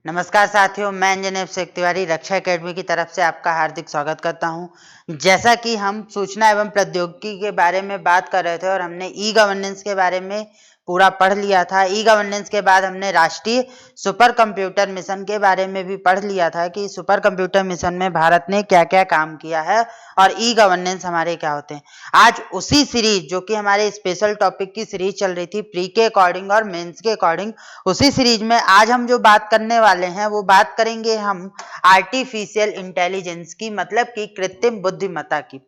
नमस्कार साथियों, मैं इंजीनियर शेख तिवारी रक्षा एकेडमी की तरफ से आपका हार्दिक स्वागत करता हूं। जैसा कि हम सूचना एवं प्रौद्योगिकी के बारे में बात कर रहे थे और हमने ई गवर्नेंस के बारे में पूरा पढ़ लिया था। ई गवर्नेंस के बाद हमने राष्ट्रीय सुपर कंप्यूटर मिशन के बारे में भी पढ़ लिया था कि सुपर कंप्यूटर मिशन में भारत ने क्या क्या काम किया है और ई गवर्नेंस हमारे क्या होते हैं। आज उसी सीरीज, जो कि हमारे स्पेशल टॉपिक की सीरीज चल रही थी प्री के अकॉर्डिंग और मेंस के अकॉर्डिंग, उसी सीरीज में आज हम जो बात करने वाले हैं वो बात करेंगे हम आर्टिफिशियल इंटेलिजेंस की, मतलब कि कृत्रिम बुद्धिमत्ता की।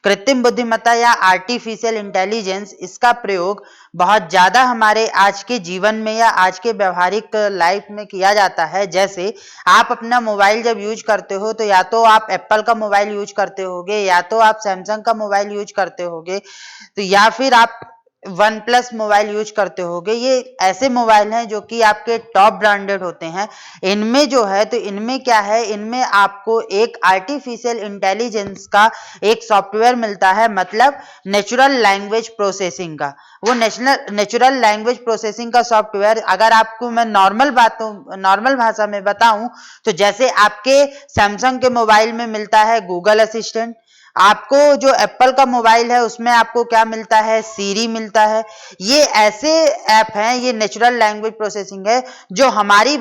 कृत्रिम बुद्धिमत्ता या आर्टिफिशियल इंटेलिजेंस, इसका प्रयोग बहुत ज्यादा हमारे आज के जीवन में या आज के व्यवहारिक लाइफ में किया जाता है। जैसे आप अपना मोबाइल जब यूज करते हो तो या तो आप एप्पल का मोबाइल यूज करते होगे, या तो आप सैमसंग का मोबाइल यूज करते होगे, तो या फिर आप वन प्लस मोबाइल यूज करते होगे। ये ऐसे मोबाइल हैं जो कि आपके टॉप ब्रांडेड होते हैं। इनमें जो है, तो इनमें क्या है, इनमें आपको एक आर्टिफिशियल इंटेलिजेंस का एक सॉफ्टवेयर मिलता है, मतलब नेचुरल लैंग्वेज प्रोसेसिंग का। वो नेचुरल लैंग्वेज प्रोसेसिंग का सॉफ्टवेयर, अगर आपको मैं नॉर्मल भाषा में बताऊं तो जैसे आपके सैमसंग के मोबाइल में मिलता है गूगल असिस्टेंट, आपको जो एप्पल का मोबाइल है उसमें आपको क्या मिलता है, सीरी मिलता है। ये ऐसे ऐप हैं, ये नेचुरल लैंग्वेज प्रोसेसिंग है जो हमारी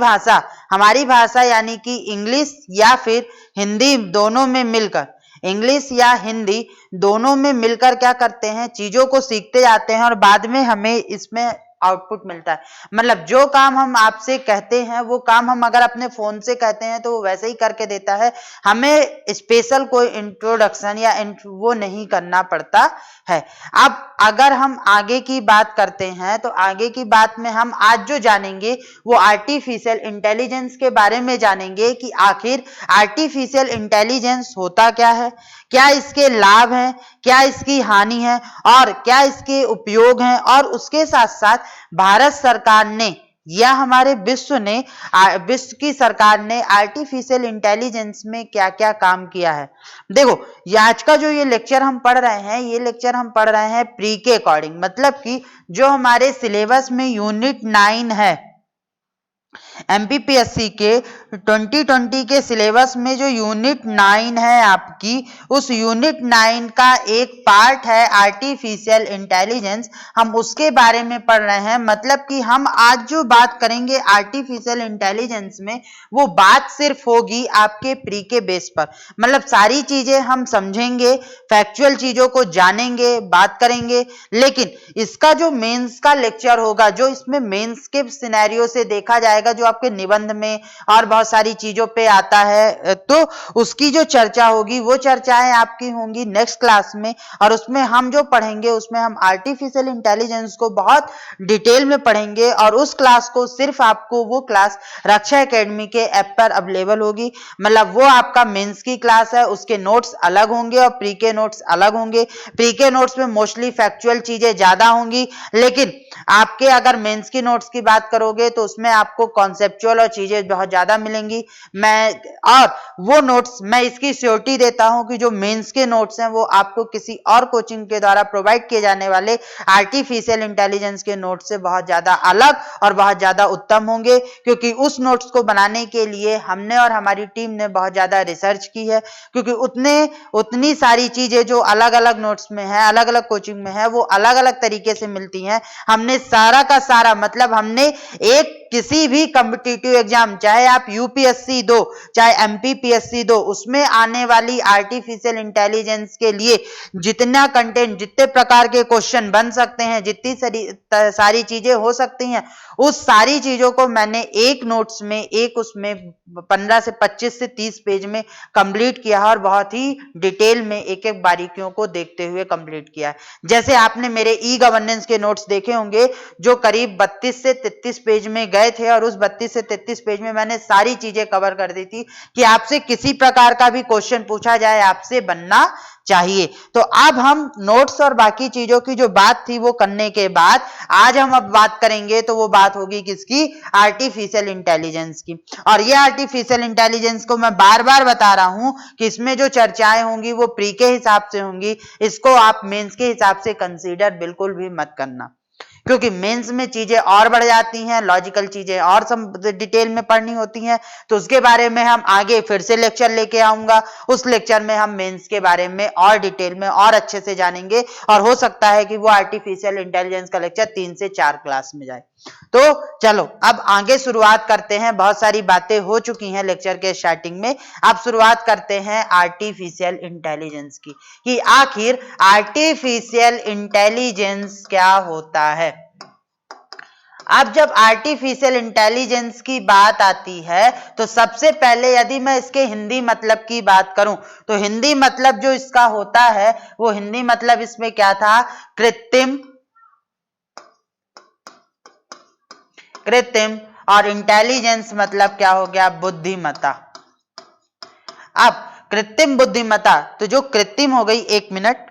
भाषा यानी कि इंग्लिश या फिर हिंदी दोनों में मिलकर, इंग्लिश या हिंदी दोनों में मिलकर क्या करते हैं, चीजों को सीखते जाते हैं और बाद में हमें इसमें आउटपुट मिलता है। मतलब जो काम हम आपसे कहते हैं वो काम हम अगर अपने फोन से कहते हैं तो वो वैसे ही करके देता है, हमें स्पेशल कोई इंट्रोडक्शन या वो नहीं करना पड़ता है। अब अगर हम आगे की बात करते हैं तो आगे की बात में हम आज जो जानेंगे वो आर्टिफिशियल इंटेलिजेंस के बारे में जानेंगे कि आखिर आर्टिफिशियल इंटेलिजेंस होता क्या है, क्या इसके लाभ हैं, क्या इसकी हानि है और क्या इसके उपयोग हैं, और उसके साथ साथ भारत सरकार ने या हमारे विश्व की सरकार ने आर्टिफिशियल इंटेलिजेंस में क्या क्या काम किया है। देखो, ये आज का जो ये लेक्चर हम पढ़ रहे हैं, ये लेक्चर हम पढ़ रहे हैं प्री के अकॉर्डिंग, मतलब कि जो हमारे सिलेबस में यूनिट 9 है, एमपीपीएससी के 2020 के सिलेबस में जो यूनिट 9 है आपकी, उस यूनिट 9 का एक पार्ट है आर्टिफिशियल इंटेलिजेंस। हम उसके बारे में पढ़ रहे हैं, मतलब कि हम आज जो बात करेंगे आर्टिफिशियल इंटेलिजेंस में, वो बात सिर्फ होगी आपके प्री के बेस पर। मतलब सारी चीजें हम समझेंगे, फैक्चुअल चीजों को जानेंगे, बात करेंगे, लेकिन इसका जो मेंस का लेक्चर होगा, जो इसमें मेंस के सिनेरियो से देखा जाएगा, जो आपके निबंध में और बहुत सारी चीजों पे आता है, तो उसकी जो चर्चा होगी वो चर्चाएं आपकी होंगी नेक्स्ट क्लास में। और उसमें हम जो पढ़ेंगे उसमें हम आर्टिफिशियल इंटेलिजेंस को बहुत डिटेल में पढ़ेंगे, और उस क्लास को सिर्फ आपको वो क्लास रक्षा एकेडमी के ऐप पर अवेलेबल होगी। मतलब वो आपका मेंस की क्लास है, उसके नोट्स अलग होंगे और प्री के नोट्स अलग होंगे। प्री के नोट्स में मोस्टली फैक्चुअल चीजें ज्यादा होंगी, लेकिन आपके अगर मेंस की नोट्स की बात करोगे तो उसमें आपको कॉन्सेप्चुअल और चीजें बहुत ज्यादा मिलेंगी। और वो नोट्स मैं इसकी श्योरिटी देता हूं कि जो मेंस के नोट्स हैं वो आपको किसी और कोचिंग के द्वारा प्रोवाइड किए जाने वाले आर्टिफिशियल इंटेलिजेंस के नोट्स से बहुत ज्यादा अलग और बहुत ज्यादा उत्तम होंगे, क्योंकि उस नोट्स को बनाने के लिए हमने और हमारी टीम ने बहुत ज्यादा रिसर्च की है। क्योंकि उतनी सारी चीजें जो अलग अलग नोट्स में है, अलग अलग कोचिंग में है, वो अलग अलग तरीके से मिलती हैं। हमने सारा का सारा, मतलब हमने एक किसी भी कॉम्पिटिटिव एग्जाम, चाहे आप यूपीएससी दो चाहे एमपीपीएससी दो, उसमें आने वाली आर्टिफिशियल इंटेलिजेंस के लिए जितना कंटेंट, जितने प्रकार के क्वेश्चन बन सकते हैं, जितनी सारी चीजें हो सकती हैं, उस सारी चीजों को मैंने एक नोट्स में, एक उसमें 15 से 25 से 30 पेज में कंप्लीट किया है और बहुत ही डिटेल में एक एक बारीकियों को देखते हुए कंप्लीट किया है। जैसे आपने मेरे ई गवर्नेंस के नोट्स देखे होंगे जो करीब 32 से 33 पेज में गए थे, और उस 32 से 33 पेज में मैंने सारी चीजें कवर कर दी थी कि आपसे किसी प्रकार का भी क्वेश्चन पूछा जाए आपसे बनना चाहिए। तो अब हम नोट्स और बाकी चीजों की जो बात थी वो करने के बाद आज हम अब बात करेंगे, तो वो बात होगी किसकी, आर्टिफिशियल इंटेलिजेंस की। और ये आर्टिफिशियल इंटेलिजेंस को मैं बार बार बता रहा हूं कि इसमें जो चर्चाएं होंगी वो प्री के हिसाब से होंगी, इसको आप मेंस के हिसाब से कंसीडर बिल्कुल भी मत करना। क्योंकि मेंस में चीजें और बढ़ जाती हैं, लॉजिकल चीजें और सब डिटेल में पढ़नी होती हैं। तो उसके बारे में हम आगे फिर से लेक्चर लेके आऊंगा। उस लेक्चर में हम मेंस के बारे में और डिटेल में और अच्छे से जानेंगे, और हो सकता है कि वो आर्टिफिशियल इंटेलिजेंस का लेक्चर 3 से 4 क्लास में जाए। तो चलो अब आगे शुरुआत करते हैं। बहुत सारी बातें हो चुकी हैं लेक्चर के स्टार्टिंग में। अब शुरुआत करते हैं आर्टिफिशियल इंटेलिजेंस की, कि आखिर आर्टिफिशियल इंटेलिजेंस क्या होता है। अब जब आर्टिफिशियल इंटेलिजेंस की बात आती है तो सबसे पहले यदि मैं इसके हिंदी मतलब की बात करूं तो हिंदी मतलब जो इसका होता है वो हिंदी मतलब इसमें क्या था, कृत्रिम, और इंटेलिजेंस मतलब क्या हो गया, बुद्धिमत्ता। अब कृत्रिम बुद्धिमत्ता, तो जो कृत्रिम हो गई, एक मिनट,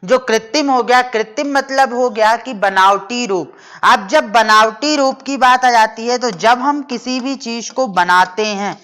जो कृत्रिम हो गया, कृत्रिम मतलब हो गया कि बनावटी रूप। अब जब बनावटी रूप की बात आ जाती है तो जब हम किसी भी चीज को बनाते हैं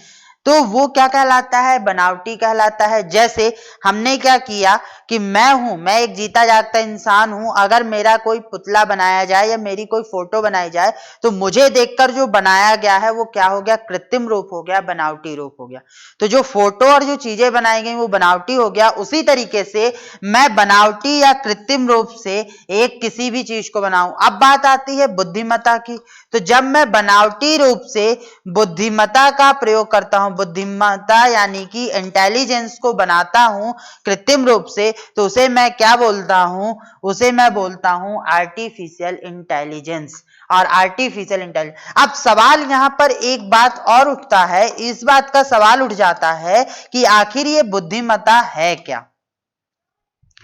तो वो क्या कहलाता है, बनावटी कहलाता है। जैसे हमने क्या किया कि मैं एक जीता जागता इंसान हूं, अगर मेरा कोई पुतला बनाया जाए या मेरी कोई फोटो बनाई जाए तो मुझे देखकर जो बनाया गया है वो क्या हो गया, कृत्रिम रूप हो गया, बनावटी रूप हो गया। तो जो फोटो और जो चीजें बनाई गई वो बनावटी हो गया। उसी तरीके से मैं बनावटी या कृत्रिम रूप से एक किसी भी चीज को बनाऊं। अब बात आती है बुद्धिमत्ता की। तो जब मैं बनावटी रूप से बुद्धिमत्ता का प्रयोग करता हूं, बुद्धिमत्ता यानी कि इंटेलिजेंस को बनाता हूं कृत्रिम रूप से, तो उसे मैं क्या बोलता हूं, उसे मैं बोलता हूं आर्टिफिशियल इंटेलिजेंस। और आर्टिफिशियल इंटेलिजेंस, अब सवाल यहां पर एक बात और उठता है, इस बात का सवाल उठ जाता है कि आखिर ये बुद्धिमत्ता है क्या।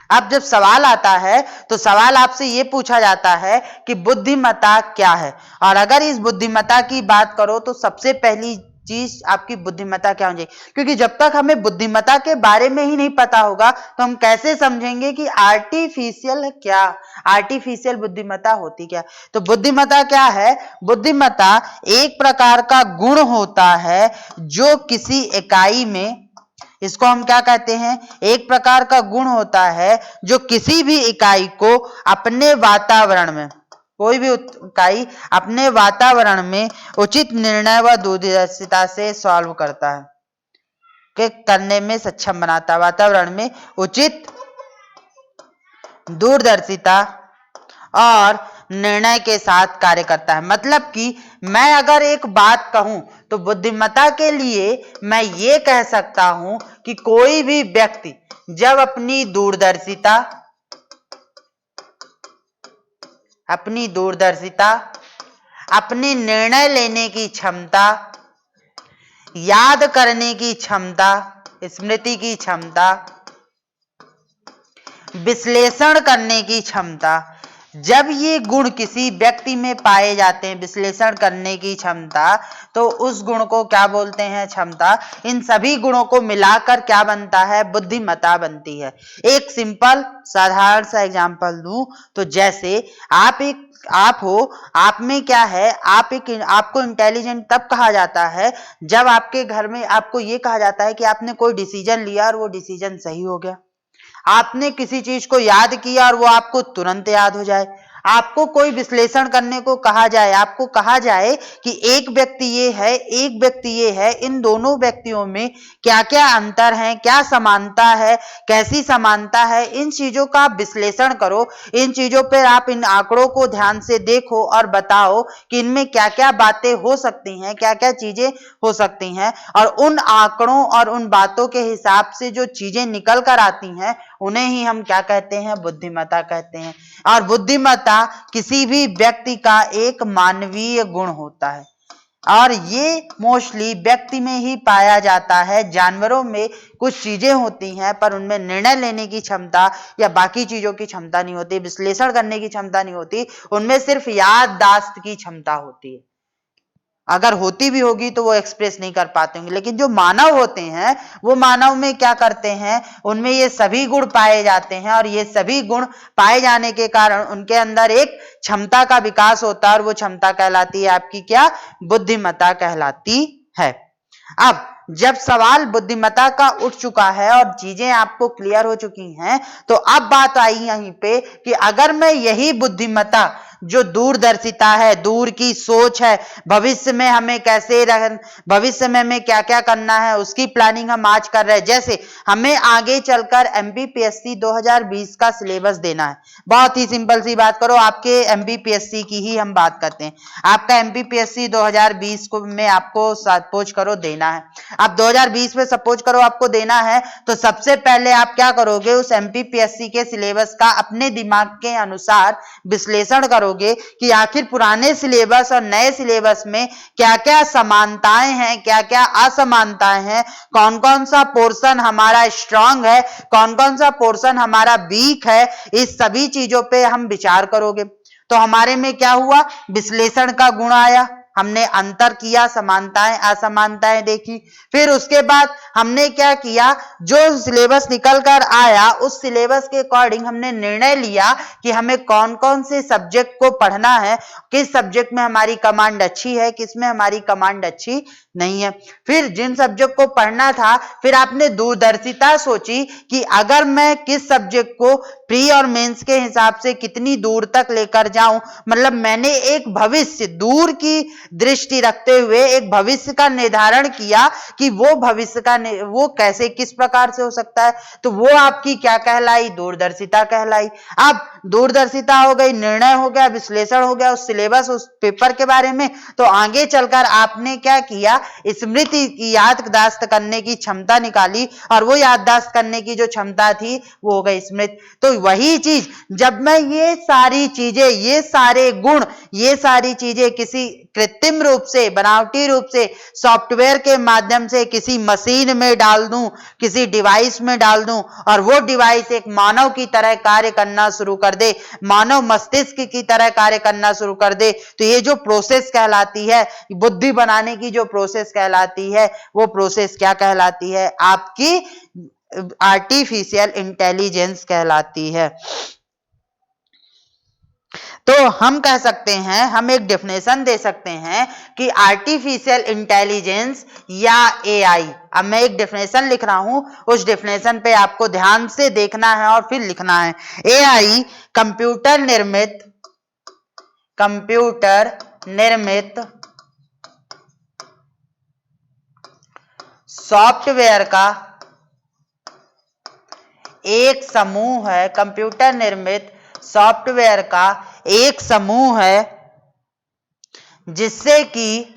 अब जब सवाल आता है तो सवाल आपसे यह पूछा जाता है कि बुद्धिमत्ता क्या है। और अगर इस बुद्धिमत्ता की बात करो तो सबसे पहली चीज आपकी बुद्धिमत्ता क्या होनी चाहिए, क्योंकि जब तक हमें बुद्धिमत्ता के बारे में ही नहीं पता होगा तो हम कैसे समझेंगे कि आर्टिफिशियल क्या, आर्टिफिशियल बुद्धिमत्ता होती क्या। तो बुद्धिमत्ता क्या है, बुद्धिमत्ता एक प्रकार का गुण होता है जो किसी इकाई में, इसको हम क्या कहते हैं, एक प्रकार का गुण होता है जो किसी भी इकाई को अपने वातावरण में, कोई भी इकाई अपने वातावरण में उचित निर्णय व दूरदर्शिता से सॉल्व करता है, के करने में सक्षम बनाता है, वातावरण में उचित दूरदर्शिता और निर्णय के साथ कार्य करता है। मतलब कि मैं अगर एक बात कहूं तो बुद्धिमत्ता के लिए मैं ये कह सकता हूं कि कोई भी व्यक्ति जब अपनी दूरदर्शिता, अपनी निर्णय लेने की क्षमता, याद करने की क्षमता, स्मृति की क्षमता, विश्लेषण करने की क्षमता, जब ये गुण किसी व्यक्ति में पाए जाते हैं, विश्लेषण करने की क्षमता, तो उस गुण को क्या बोलते हैं, क्षमता। इन सभी गुणों को मिलाकर क्या बनता है, बुद्धिमत्ता बनती है। एक सिंपल साधारण सा एग्जांपल दूं तो जैसे आप हो, आप में क्या है, आपको इंटेलिजेंट तब कहा जाता है जब आपके घर में आपको ये कहा जाता है कि आपने कोई डिसीजन लिया और वो डिसीजन सही हो गया। आपने किसी चीज को याद किया और वो आपको तुरंत याद हो जाए। आपको कोई विश्लेषण करने को कहा जाए, आपको कहा जाए कि एक व्यक्ति ये है, एक व्यक्ति ये है, इन दोनों व्यक्तियों में क्या क्या अंतर है, क्या समानता है, कैसी समानता है, इन चीजों का आप विश्लेषण करो। इन चीजों पर आप इन आंकड़ों को ध्यान से देखो और बताओ कि इनमें क्या क्या बातें हो सकती हैं, क्या क्या चीजें हो सकती हैं, और उन आंकड़ों और उन बातों के हिसाब से जो चीजें निकल कर आती हैं उन्हें ही हम क्या कहते हैं, बुद्धिमत्ता कहते हैं। और बुद्धिमत्ता किसी भी व्यक्ति का एक मानवीय गुण होता है और ये मोस्टली व्यक्ति में ही पाया जाता है। जानवरों में कुछ चीजें होती हैं पर उनमें निर्णय लेने की क्षमता या बाकी चीजों की क्षमता नहीं होती, विश्लेषण करने की क्षमता नहीं होती, उनमें सिर्फ याददाश्त की क्षमता होती है। अगर होती भी होगी तो वो एक्सप्रेस नहीं कर पाते होंगे। लेकिन जो मानव होते हैं वो मानव में क्या करते हैं, उनमें ये सभी गुण पाए जाते हैं और ये सभी गुण पाए जाने के कारण उनके अंदर एक क्षमता का विकास होता है और वो क्षमता कहलाती है आपकी क्या, बुद्धिमत्ता कहलाती है। अब जब सवाल बुद्धिमत्ता का उठ चुका है और चीजें आपको क्लियर हो चुकी हैं, तो अब बात आई यहीं पे कि अगर मैं यही बुद्धिमत्ता जो दूरदर्शिता है, दूर की सोच है, भविष्य में हमें कैसे भविष्य में हमें क्या क्या करना है उसकी प्लानिंग हम आज कर रहे हैं। जैसे हमें आगे चलकर एमपीपीएससी 2020 का सिलेबस देना है। बहुत ही सिंपल सी बात करो, आपके एमपीपीएससी की ही हम बात करते हैं। आपका एमपीपीएससी 2020 को में आपको सपोज करो देना है। अब 2020 में सपोज करो आपको देना है, तो सबसे पहले आप क्या करोगे, उस एमपीपीएससी के सिलेबस का अपने दिमाग के अनुसार विश्लेषण करोगे कि आखिर पुराने सिलेबस और नए सिलेबस में क्या क्या समानताएं हैं, क्या क्या असमानताएं हैं, कौन कौन सा पोर्शन हमारा स्ट्रांग है, कौन कौन सा पोर्शन हमारा वीक है। इस सभी चीजों पे हम विचार करोगे। तो हमारे में क्या हुआ, विश्लेषण का गुण आया, हमने अंतर किया, समानताएं असमानताएं देखी। फिर उसके बाद हमने क्या किया, जो सिलेबस निकल कर आया उस सिलेबस के अकॉर्डिंग हमने निर्णय लिया कि हमें कौन कौन से सब्जेक्ट को पढ़ना है, किस सब्जेक्ट में हमारी कमांड अच्छी है, किस में हमारी कमांड अच्छी नहीं है। फिर जिन सब्जेक्ट को पढ़ना था, फिर आपने दूरदर्शिता सोची कि अगर मैं किस सब्जेक्ट को प्री और मेंस के हिसाब से कितनी दूर तक लेकर जाऊं, मतलब मैंने एक भविष्य, दूर की दृष्टि रखते हुए एक भविष्य का निर्धारण किया कि वो भविष्य का वो कैसे किस प्रकार से हो सकता है। तो वो आपकी क्या कहलाई, दूरदर्शिता कहलाई। अब दूरदर्शिता हो गई, निर्णय हो गया, विश्लेषण हो गया उस सिलेबस उस पेपर के बारे में। तो आगे चलकर आपने क्या किया, स्मृति की याददाश्त करने की क्षमता निकाली, और वो याददाश्त करने की जो क्षमता थी वो हो गई स्मृति। तो वही चीज जब मैं ये सारी चीजें, ये सारे गुण, ये सारी चीजें किसी कृत्रिम रूप से, बनावटी रूप से, सॉफ्टवेयर के माध्यम से किसी मशीन में डाल दूं, किसी डिवाइस में डाल दूं, और वो डिवाइस एक मानव की तरह कार्य करना शुरू कर दे, मानव मस्तिष्क की तरह कार्य करना शुरू कर दे, तो ये जो प्रोसेस कहलाती है, बुद्धि बनाने की जो प्रोसेस कहलाती है, वो प्रोसेस क्या कहलाती है, आपकी आर्टिफिशियल इंटेलिजेंस कहलाती है। तो हम कह सकते हैं, हम एक डेफिनेशन दे सकते हैं कि आर्टिफिशियल इंटेलिजेंस या एआई, अब मैं एक डेफिनेशन लिख रहा हूं, उस डेफिनेशन पे आपको ध्यान से देखना है और फिर लिखना है। एआई कंप्यूटर निर्मित सॉफ्टवेयर का एक समूह है, कंप्यूटर निर्मित सॉफ्टवेयर का एक समूह है जिससे कि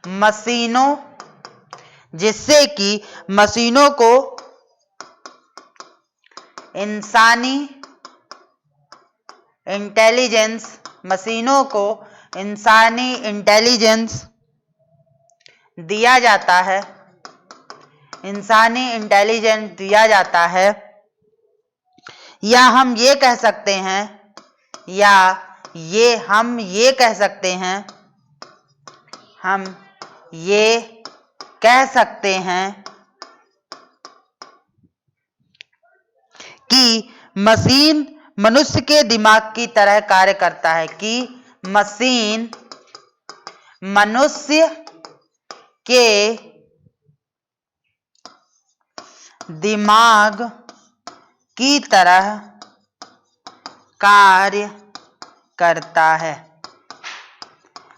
मशीनों को इंसानी इंटेलिजेंस दिया जाता है, इंसानी इंटेलिजेंस दिया जाता है, या हम ये कह सकते हैं, हम ये कह सकते हैं कि मशीन मनुष्य के दिमाग की तरह कार्य करता है, कि मशीन मनुष्य के दिमाग की तरह कार्य करता है।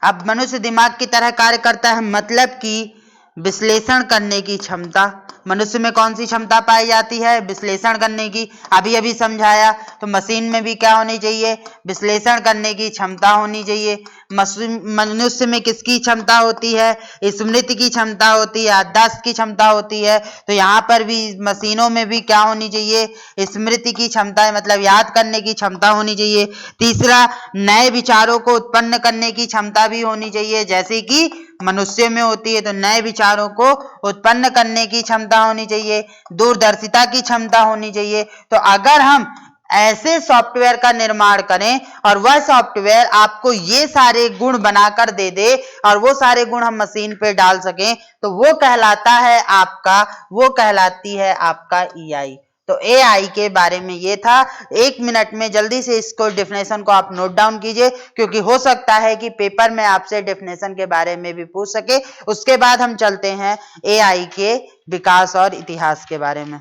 अब मनुष्य दिमाग की तरह कार्य करता है मतलब कि विश्लेषण करने की क्षमता, मनुष्य में कौन सी क्षमता पाई जाती है, विश्लेषण करने की, अभी अभी समझाया। तो मशीन में भी क्या होनी चाहिए, विश्लेषण करने की क्षमता होनी चाहिए। मनुष्य में किसकी क्षमता होती है, स्मृति की क्षमता होती है, याददाश्त की क्षमता होती है। तो यहाँ पर भी मशीनों में भी क्या होनी चाहिए, स्मृति की क्षमता, मतलब याद करने की क्षमता होनी चाहिए। तीसरा, नए विचारों को उत्पन्न करने की क्षमता भी होनी चाहिए, जैसे कि मनुष्य में होती है। तो नए विचारों को उत्पन्न करने की क्षमता होनी चाहिए, दूरदर्शिता की क्षमता होनी चाहिए। तो अगर हम ऐसे सॉफ्टवेयर का निर्माण करें और वह सॉफ्टवेयर आपको ये सारे गुण बनाकर दे दे और वो सारे गुण हम मशीन पे डाल सकें, तो वो कहलाती है आपका EI। तो AI के बारे में ये था। 1 मिनट में जल्दी से इसको डेफिनेशन को आप नोट डाउन कीजिए, क्योंकि हो सकता है कि पेपर में आपसे डेफिनेशन के बारे में भी पूछ सके। उसके बाद हम चलते हैं AI के विकास और इतिहास के बारे में।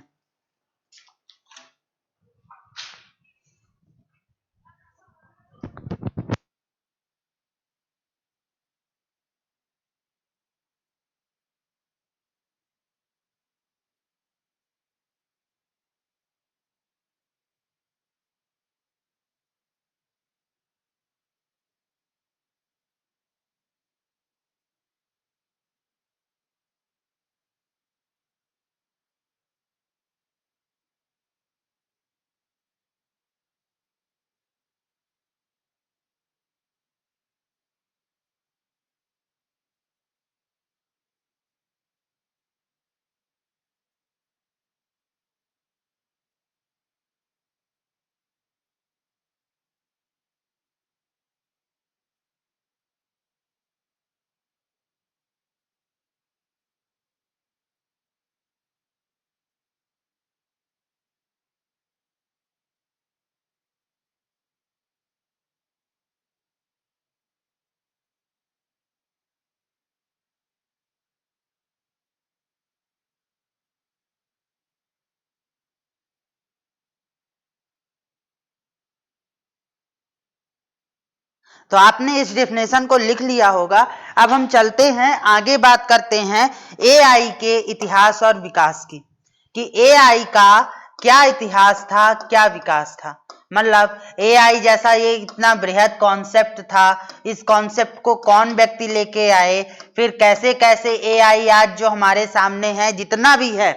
तो आपने इस डेफिनेशन को लिख लिया होगा। अब हम चलते हैं आगे, बात करते हैं AI के इतिहास और विकास की, कि AI का क्या इतिहास था, क्या विकास था। मतलब AI जैसा ये इतना बृहद कॉन्सेप्ट था, इस कॉन्सेप्ट को कौन व्यक्ति लेके आए, फिर कैसे कैसे AI आज जो हमारे सामने है, जितना भी है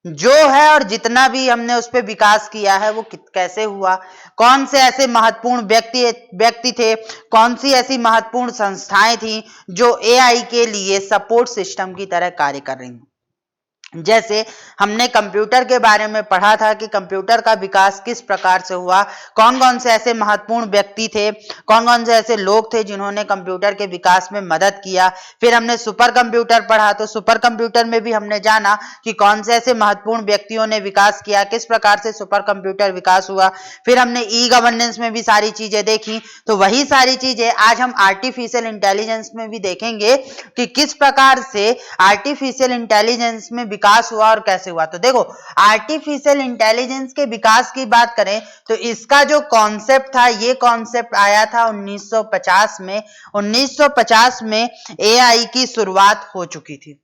जो है और जितना भी हमने उस पर विकास किया है वो कैसे हुआ, कौन से ऐसे महत्वपूर्ण व्यक्ति थे, कौन सी ऐसी महत्वपूर्ण संस्थाएं थी जो AI के लिए सपोर्ट सिस्टम की तरह कार्य कर रही हैं। जैसे हमने कंप्यूटर के बारे में पढ़ा था कि कंप्यूटर का विकास किस प्रकार से हुआ, कौन कौन से ऐसे महत्वपूर्ण व्यक्ति थे, कौन कौन से ऐसे लोग थे जिन्होंने कंप्यूटर के विकास में मदद किया। फिर हमने सुपर कंप्यूटर पढ़ा, तो सुपर कंप्यूटर में भी हमने जाना कि कौन से ऐसे महत्वपूर्ण व्यक्तियों ने विकास किया, किस प्रकार से सुपर कंप्यूटर विकास हुआ। फिर हमने ई गवर्नेंस में भी सारी चीजें देखी। तो वही सारी चीजें आज हम आर्टिफिशियल इंटेलिजेंस में भी देखेंगे कि किस प्रकार से आर्टिफिशियल इंटेलिजेंस में विकास हुआ और कैसे हुआ। तो देखो, आर्टिफिशियल इंटेलिजेंस के विकास की बात करें तो इसका जो कॉन्सेप्ट था, ये कॉन्सेप्ट आया था 1950 में। 1950 में AI की शुरुआत हो चुकी थी।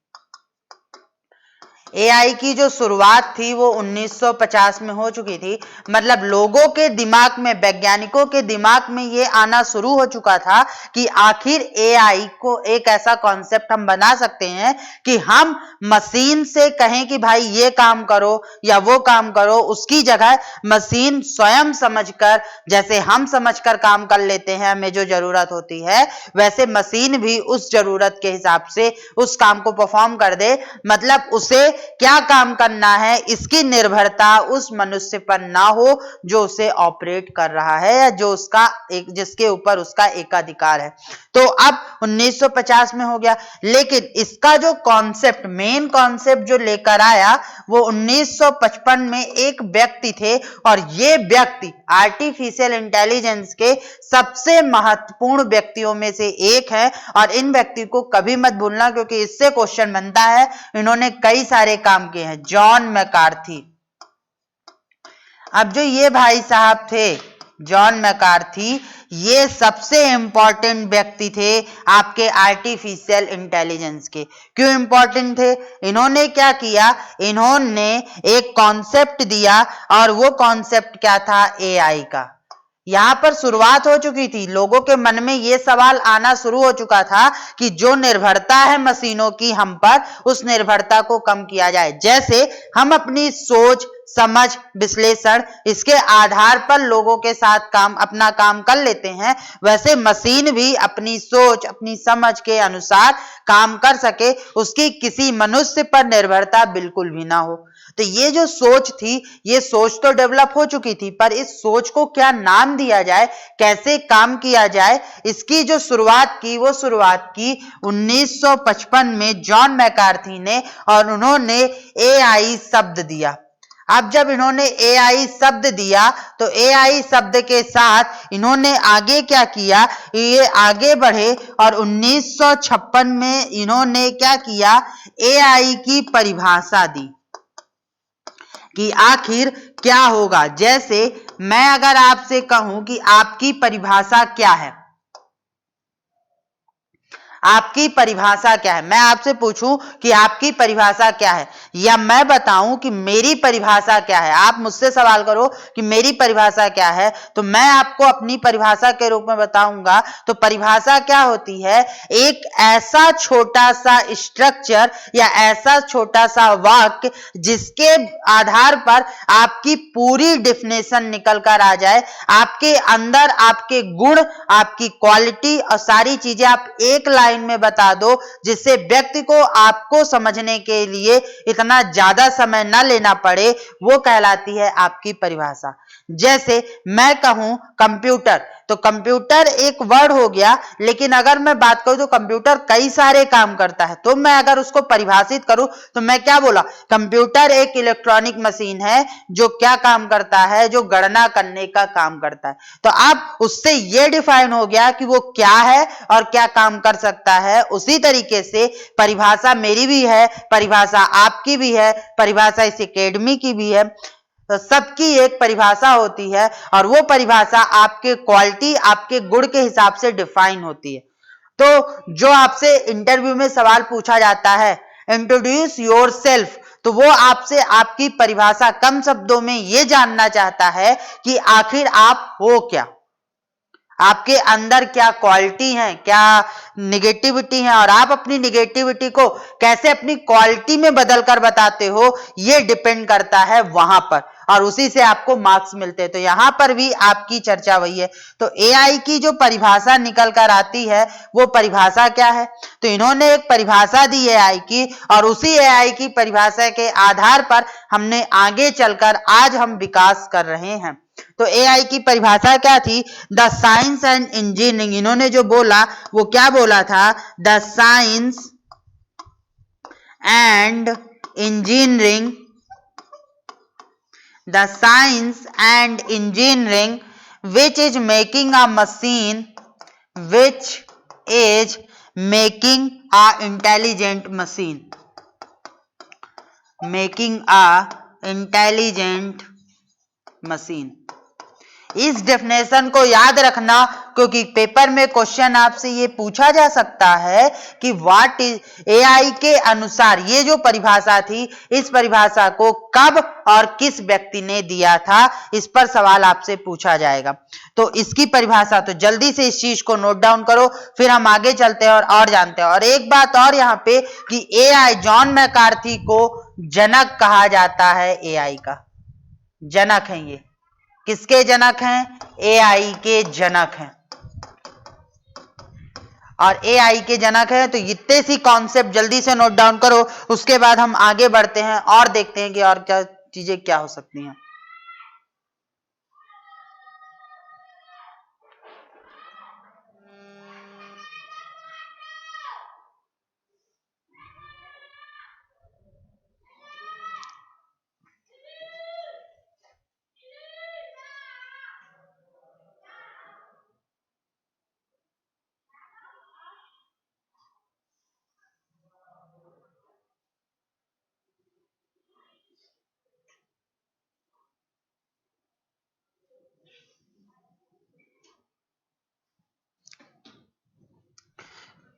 AI की जो शुरुआत थी वो 1950 में हो चुकी थी। मतलब लोगों के दिमाग में, वैज्ञानिकों के दिमाग में ये आना शुरू हो चुका था कि आखिर AI को एक ऐसा कॉन्सेप्ट हम बना सकते हैं कि हम मशीन से कहें कि भाई ये काम करो या वो काम करो, उसकी जगह मशीन स्वयं समझकर, जैसे हम समझकर काम कर लेते हैं, हमें जो जरूरत होती है, वैसे मशीन भी उस जरूरत के हिसाब से उस काम को परफॉर्म कर दे। मतलब उसे क्या काम करना है इसकी निर्भरता उस मनुष्य पर ना हो जो उसे ऑपरेट कर रहा है या जो उसका जिसके ऊपर उसका एकाधिकार है। तो अब 1950 में हो गया, लेकिन इसका जो कॉन्सेप्ट, मेन कॉन्सेप्ट जो लेकर आया वो 1955 में एक व्यक्ति थे, और ये व्यक्ति आर्टिफिशियल इंटेलिजेंस के सबसे महत्वपूर्ण व्यक्तियों में से एक है। और इन व्यक्ति को कभी मत भूलना, क्योंकि इससे क्वेश्चन बनता है। इन्होंने कई सारे काम किए हैं। John McCarthy. अब जो ये भाई साहब थे जॉन मैकार्थी, ये सबसे इंपॉर्टेंट व्यक्ति थे आपके आर्टिफिशियल इंटेलिजेंस के। क्यों इंपॉर्टेंट थे? इन्होंने क्या किया, इन्होंने एक कॉन्सेप्ट दिया, और वो कॉन्सेप्ट क्या था, AI का। यहां पर शुरुआत हो चुकी थी, लोगों के मन में यह सवाल आना शुरू हो चुका था कि जो निर्भरता है मशीनों की हम पर, उस निर्भरता को कम किया जाए। जैसे हम अपनी सोच, समझ, विश्लेषण, इसके आधार पर लोगों के साथ अपना काम कर लेते हैं, वैसे मशीन भी अपनी सोच, अपनी समझ के अनुसार काम कर सके, उसकी किसी मनुष्य पर निर्भरता बिल्कुल भी ना हो। तो ये जो सोच थी, ये सोच तो डेवलप हो चुकी थी, पर इस सोच को क्या नाम दिया जाए, कैसे काम किया जाए, इसकी जो शुरुआत की वो शुरुआत की 1955 में जॉन मैकार्थी ने, और उन्होंने AI शब्द दिया। अब जब इन्होंने AI शब्द दिया तो AI शब्द के साथ इन्होंने आगे क्या किया, ये आगे बढ़े और 1956 में इन्होंने क्या किया, AI की परिभाषा दी कि आखिर क्या होगा। जैसे मैं अगर आपसे कहूं कि आपकी परिभाषा क्या है, आपकी परिभाषा क्या है, मैं आपसे पूछूं कि आपकी परिभाषा क्या है, या मैं बताऊं कि मेरी परिभाषा क्या है, आप मुझसे सवाल करो कि मेरी परिभाषा क्या है, तो मैं आपको अपनी परिभाषा के रूप में बताऊंगा। तो परिभाषा क्या होती है, एक ऐसा छोटा सा स्ट्रक्चर या ऐसा छोटा सा वाक्य जिसके आधार पर आपकी पूरी डेफिनेशन निकल कर आ जाए, आपके अंदर आपके गुण, आपकी क्वालिटी और सारी चीजें आप एक लाइन में बता दो, जिससे व्यक्ति को आपको समझने के लिए इतना ज्यादा समय न लेना पड़े, वो कहलाती है आपकी परिभाषा। जैसे मैं कहूं कंप्यूटर, तो कंप्यूटर एक वर्ड हो गया, लेकिन अगर मैं बात करूं तो कंप्यूटर कई सारे काम करता है। तो मैं अगर उसको परिभाषित करूं तो मैं क्या बोला, कंप्यूटर एक इलेक्ट्रॉनिक मशीन है जो क्या काम करता है, जो गणना करने का काम करता है। तो आप उससे ये डिफाइन हो गया कि वो क्या है और क्या काम कर सकता है। उसी तरीके से परिभाषा मेरी भी है, परिभाषा आपकी भी है, परिभाषा इस एकेडमी की भी है। तो सबकी एक परिभाषा होती है और वो परिभाषा आपके क्वालिटी, आपके गुण के हिसाब से डिफाइन होती है। तो जो आपसे इंटरव्यू में सवाल पूछा जाता है, इंट्रोड्यूस योरसेल्फ, तो वो आपसे आपकी परिभाषा कम शब्दों में ये जानना चाहता है कि आखिर आप हो क्या, आपके अंदर क्या क्वालिटी है, क्या निगेटिविटी है, और आप अपनी निगेटिविटी को कैसे अपनी क्वालिटी में बदल कर बताते हो, ये डिपेंड करता है वहां पर, और उसी से आपको मार्क्स मिलते हैं। तो यहां पर भी आपकी चर्चा वही है। तो AI की जो परिभाषा निकल कर आती है वो परिभाषा क्या है, तो इन्होंने एक परिभाषा दी AI की, और उसी AI की परिभाषा के आधार पर हमने आगे चलकर आज हम विकास कर रहे हैं। तो AI की परिभाषा क्या थी, द साइंस एंड इंजीनियरिंग, इन्होंने जो बोला वो क्या बोला था, the science and engineering, the science and engineering which is making a machine, which is making a intelligent machine, making a intelligent machine। इस डेफिनेशन को याद रखना, क्योंकि पेपर में क्वेश्चन आपसे ये पूछा जा सकता है कि व्हाट इज, AI के अनुसार ये जो परिभाषा थी, इस परिभाषा को कब और किस व्यक्ति ने दिया था, इस पर सवाल आपसे पूछा जाएगा। तो इसकी परिभाषा, तो जल्दी से इस चीज को नोट डाउन करो, फिर हम आगे चलते हैं और जानते हैं। और एक बात और यहाँ पे कि AI, जॉन मैकार्थी को जनक कहा जाता है, AI का जनक है। ये किसके जनक हैं, AI के जनक हैं, और AI के जनक है। तो इतने सी कॉन्सेप्ट जल्दी से नोट डाउन करो, उसके बाद हम आगे बढ़ते हैं और देखते हैं कि और क्या चीजें क्या हो सकती हैं।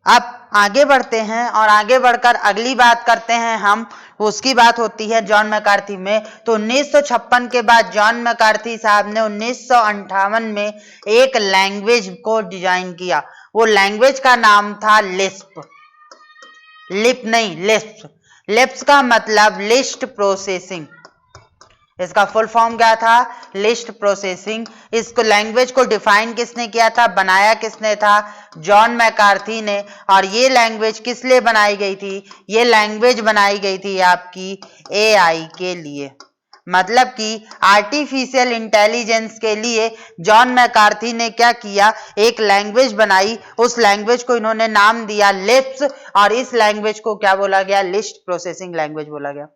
अब आगे बढ़ते हैं और आगे बढ़कर अगली बात करते हैं हम, उसकी बात होती है जॉन मैकार्थी में। तो 1956 के बाद जॉन मैकार्थी साहब ने 1958 में एक लैंग्वेज को डिजाइन किया। वो लैंग्वेज का नाम था लिस्प, लिप नहीं, लिस्प। लिप्स का मतलब लिस्ट प्रोसेसिंग, इसका फुल फॉर्म क्या था, लिस्ट प्रोसेसिंग। इसको लैंग्वेज को डिफाइन किसने किया था, बनाया किसने था, जॉन मैकार्थी ने। और ये लैंग्वेज किस लिए बनाई गई थी, ये लैंग्वेज बनाई गई थी आपकी AI के लिए, मतलब कि आर्टिफिशियल इंटेलिजेंस के लिए जॉन मैकार्थी ने क्या किया, एक लैंग्वेज बनाई। उस लैंग्वेज को इन्होंने नाम दिया लिप्स, और इस लैंग्वेज को क्या बोला गया, लिस्ट प्रोसेसिंग लैंग्वेज बोला गया।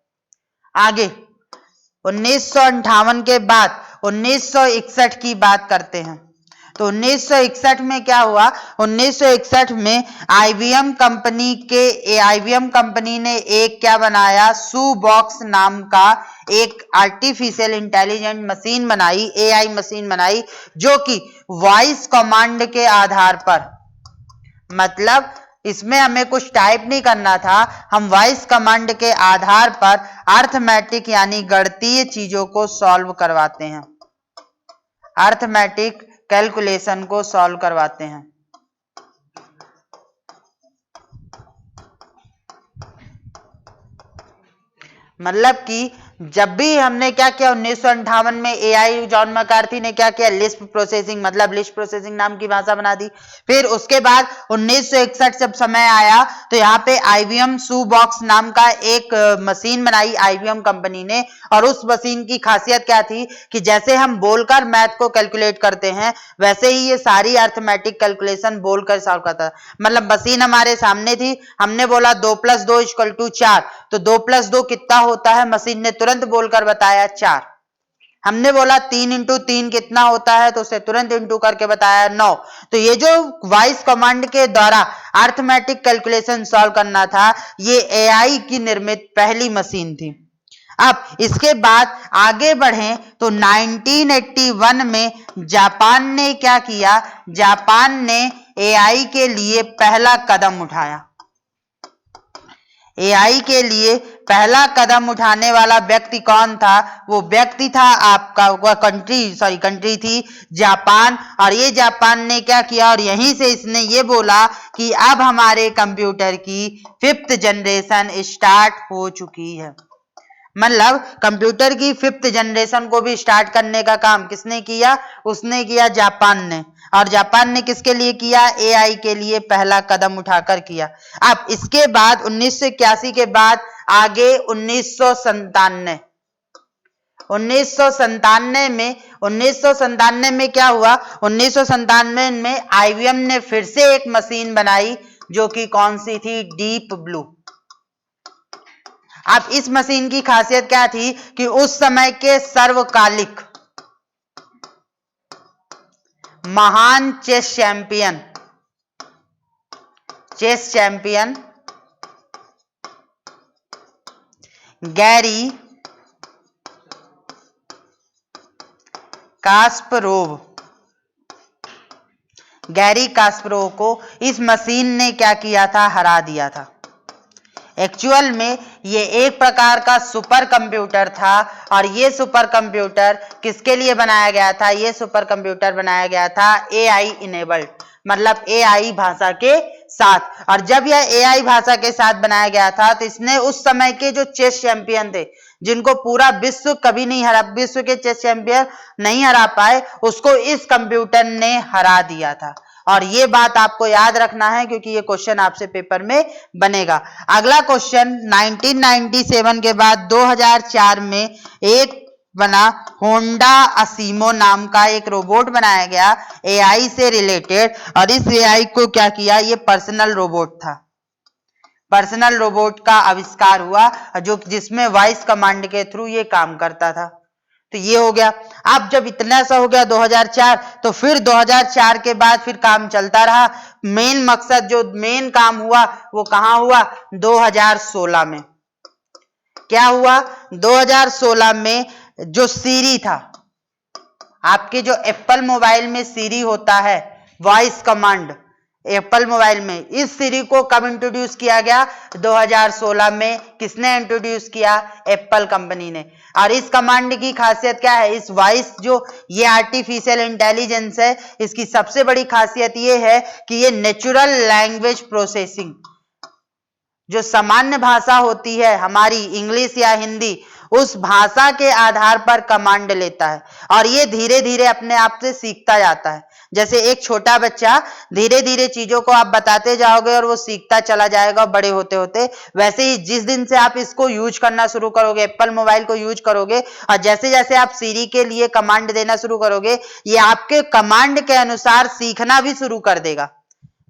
आगे 1958 के बाद 1961 की बात करते हैं। तो 1961 में क्या हुआ? 1961 में आईबीएम कंपनी ने एक क्या बनाया? सू बॉक्स नाम का एक आर्टिफिशियल इंटेलिजेंट मशीन बनाई, एआई मशीन बनाई, जो कि वॉइस कमांड के आधार पर, मतलब इसमें हमें कुछ टाइप नहीं करना था, हम वॉइस कमांड के आधार पर अर्थमेटिक यानी गणितीय चीजों को सॉल्व करवाते हैं, अर्थमेटिक कैलकुलेशन को सॉल्व करवाते हैं। मतलब कि जब भी हमने क्या किया 1958 में एआई जॉन मैकार्थी ने क्या किया? लिस्प प्रोसेसिंग, मतलब लिस्प प्रोसेसिंग नाम की भाषा बना दी। फिर उसके बाद 1961 जब समय आया तो यहाँ पे आईबीएम सू बॉक्स नाम का एक मशीन बनाई आईबीएम कंपनी ने, और उस मशीन की खासियत क्या थी कि जैसे हम बोलकर मैथ को कैलकुलेट करते हैं वैसे ही ये सारी अर्थमेटिक कैलकुलेशन बोलकर सॉल्व करता। मतलब मशीन हमारे सामने थी, हमने बोला 2 + 2 = 4, तो 2 + 2 कितना होता है? मशीन ने तुरंत बोलकर बताया 4। हमने बोला 3 × 3 कितना होता है? तो उसे तुरंत इंटू करके बताया 9। तो ये जो वॉइस कमांड के द्वारा अर्थमेटिक कैलकुलेशन सॉल्व करना था, ये एआई की निर्मित पहली मशीन थी। अब इसके बाद आगे बढ़ें तो 1981 में जापान ने क्या किया? जापान ने एआई के लिए पहला कदम उठाया। एआई के लिए पहला कदम उठाने वाला व्यक्ति कौन था? वो व्यक्ति था आपका, वह कंट्री थी जापान। और ये जापान ने क्या किया? और यहीं से इसने ये बोला कि अब हमारे कंप्यूटर की 5th जनरेशन स्टार्ट हो चुकी है। मतलब कंप्यूटर की 5th जनरेशन को भी स्टार्ट करने का काम किसने किया? उसने किया, जापान ने। और जापान ने किसके लिए किया? एआई के लिए पहला कदम उठाकर किया। अब इसके बाद 1981 के बाद आगे 1997 में क्या हुआ? 1997 में आईबीएम ने फिर से एक मशीन बनाई, जो कि कौन सी थी? Deep blue. अब इस मशीन की खासियत क्या थी कि उस समय के सर्वकालिक महान चेस चैंपियन गैरी कास्परोव को इस मशीन ने क्या किया था? हरा दिया था। एक्चुअल में ये एक प्रकार का सुपर कंप्यूटर था, और ये सुपर कंप्यूटर किसके लिए बनाया गया था? ये सुपर कंप्यूटर बनाया गया था एआई इनेबल्ड, मतलब एआई भाषा के साथ। और जब यह एआई भाषा के साथ बनाया गया था तो इसने उस समय के जो चेस चैंपियन थे, जिनको पूरा विश्व कभी नहीं हरा, विश्व के चेस चैंपियन नहीं हरा पाए, उसको इस कंप्यूटर ने हरा दिया था। और ये बात आपको याद रखना है, क्योंकि ये क्वेश्चन आपसे पेपर में बनेगा। अगला क्वेश्चन 1997 के बाद 2004 में एक बना होंडा असीमो नाम का एक रोबोट बनाया गया एआई से रिलेटेड। और इस एआई को क्या किया? ये पर्सनल रोबोट था। पर्सनल रोबोट का आविष्कार हुआ, जो जिसमें वॉइस कमांड के थ्रू ये काम करता था। तो ये हो गया। अब जब इतना सा हो गया 2004, तो फिर 2004 के बाद फिर काम चलता रहा। मेन मकसद, जो मेन काम हुआ, वो कहां हुआ? 2016 में। क्या हुआ? 2016 में जो सीरी था, आपके जो एप्पल मोबाइल में सीरी होता है, वॉइस कमांड एप्पल मोबाइल में, इस सीरी को कब इंट्रोड्यूस किया गया? 2016 में। किसने इंट्रोड्यूस किया? एप्पल कंपनी ने। और इस कमांड की खासियत क्या है? इस वॉइस जो ये आर्टिफिशियल इंटेलिजेंस है, इसकी सबसे बड़ी खासियत ये है कि ये नेचुरल लैंग्वेज प्रोसेसिंग, जो सामान्य भाषा होती है हमारी इंग्लिश या हिंदी, उस भाषा के आधार पर कमांड लेता है, और ये धीरे धीरे अपने आप से सीखता जाता है। जैसे एक छोटा बच्चा धीरे धीरे चीजों को आप बताते जाओगे और वो सीखता चला जाएगा बड़े होते होते, वैसे ही जिस दिन से आप इसको यूज करना शुरू करोगे, एप्पल मोबाइल को यूज करोगे, और जैसे जैसे आप सीरी के लिए कमांड देना शुरू करोगे, ये आपके कमांड के अनुसार सीखना भी शुरू कर देगा।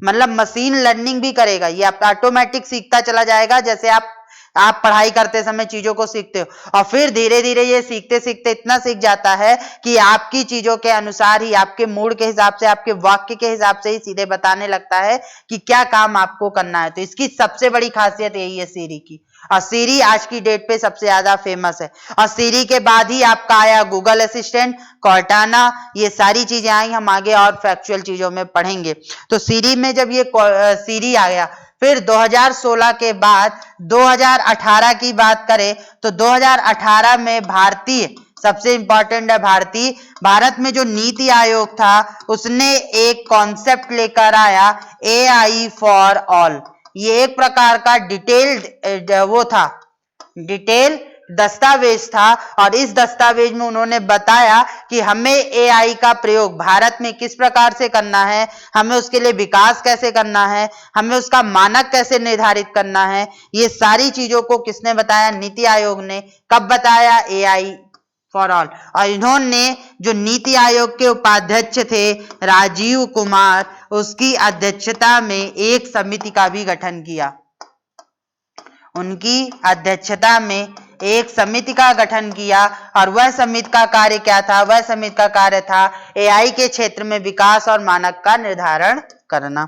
मतलब मशीन लर्निंग भी करेगा, ये ऑटोमेटिक सीखता चला जाएगा। जैसे आप आप पढ़ाई करते समय चीजों को सीखते हो और फिर धीरे धीरे ये सीखते सीखते इतना सीख जाता है कि आपकी चीजों के अनुसार ही, आपके मूड के हिसाब से, आपके वाक्य के हिसाब से ही सीधे बताने लगता है कि क्या काम आपको करना है। तो इसकी सबसे बड़ी खासियत यही है सीरी की। और सीरी आज की डेट पे सबसे ज्यादा फेमस है। और सीरी के बाद ही आपका आया गूगल असिस्टेंट, कॉर्टाना, ये सारी चीजें आई। हम आगे और फैक्चुअल चीजों में पढ़ेंगे। तो सीरी में जब ये सीरी आ गया, फिर 2016 के बाद 2018 की बात करें तो 2018 में भारतीय, सबसे इंपॉर्टेंट है भारत में जो नीति आयोग था उसने एक कॉन्सेप्ट लेकर आया, AI फॉर ऑल। ये एक प्रकार का डिटेल दस्तावेज था और इस दस्तावेज में उन्होंने बताया कि हमें AI का प्रयोग भारत में किस प्रकार से करना है, हमें उसके लिए विकास कैसे करना है, हमें उसका मानक कैसे निर्धारित करना है। ये सारी चीजों को किसने बताया? नीति आयोग ने। कब बताया? AI for all. और इन्होंने जो नीति आयोग के उपाध्यक्ष थे राजीव कुमार, उसकी अध्यक्षता में एक समिति का भी गठन किया। उनकी अध्यक्षता में एक समिति का गठन किया और वह समिति का कार्य क्या था? वह समिति का कार्य था AI के क्षेत्र में विकास और मानक का निर्धारण करना।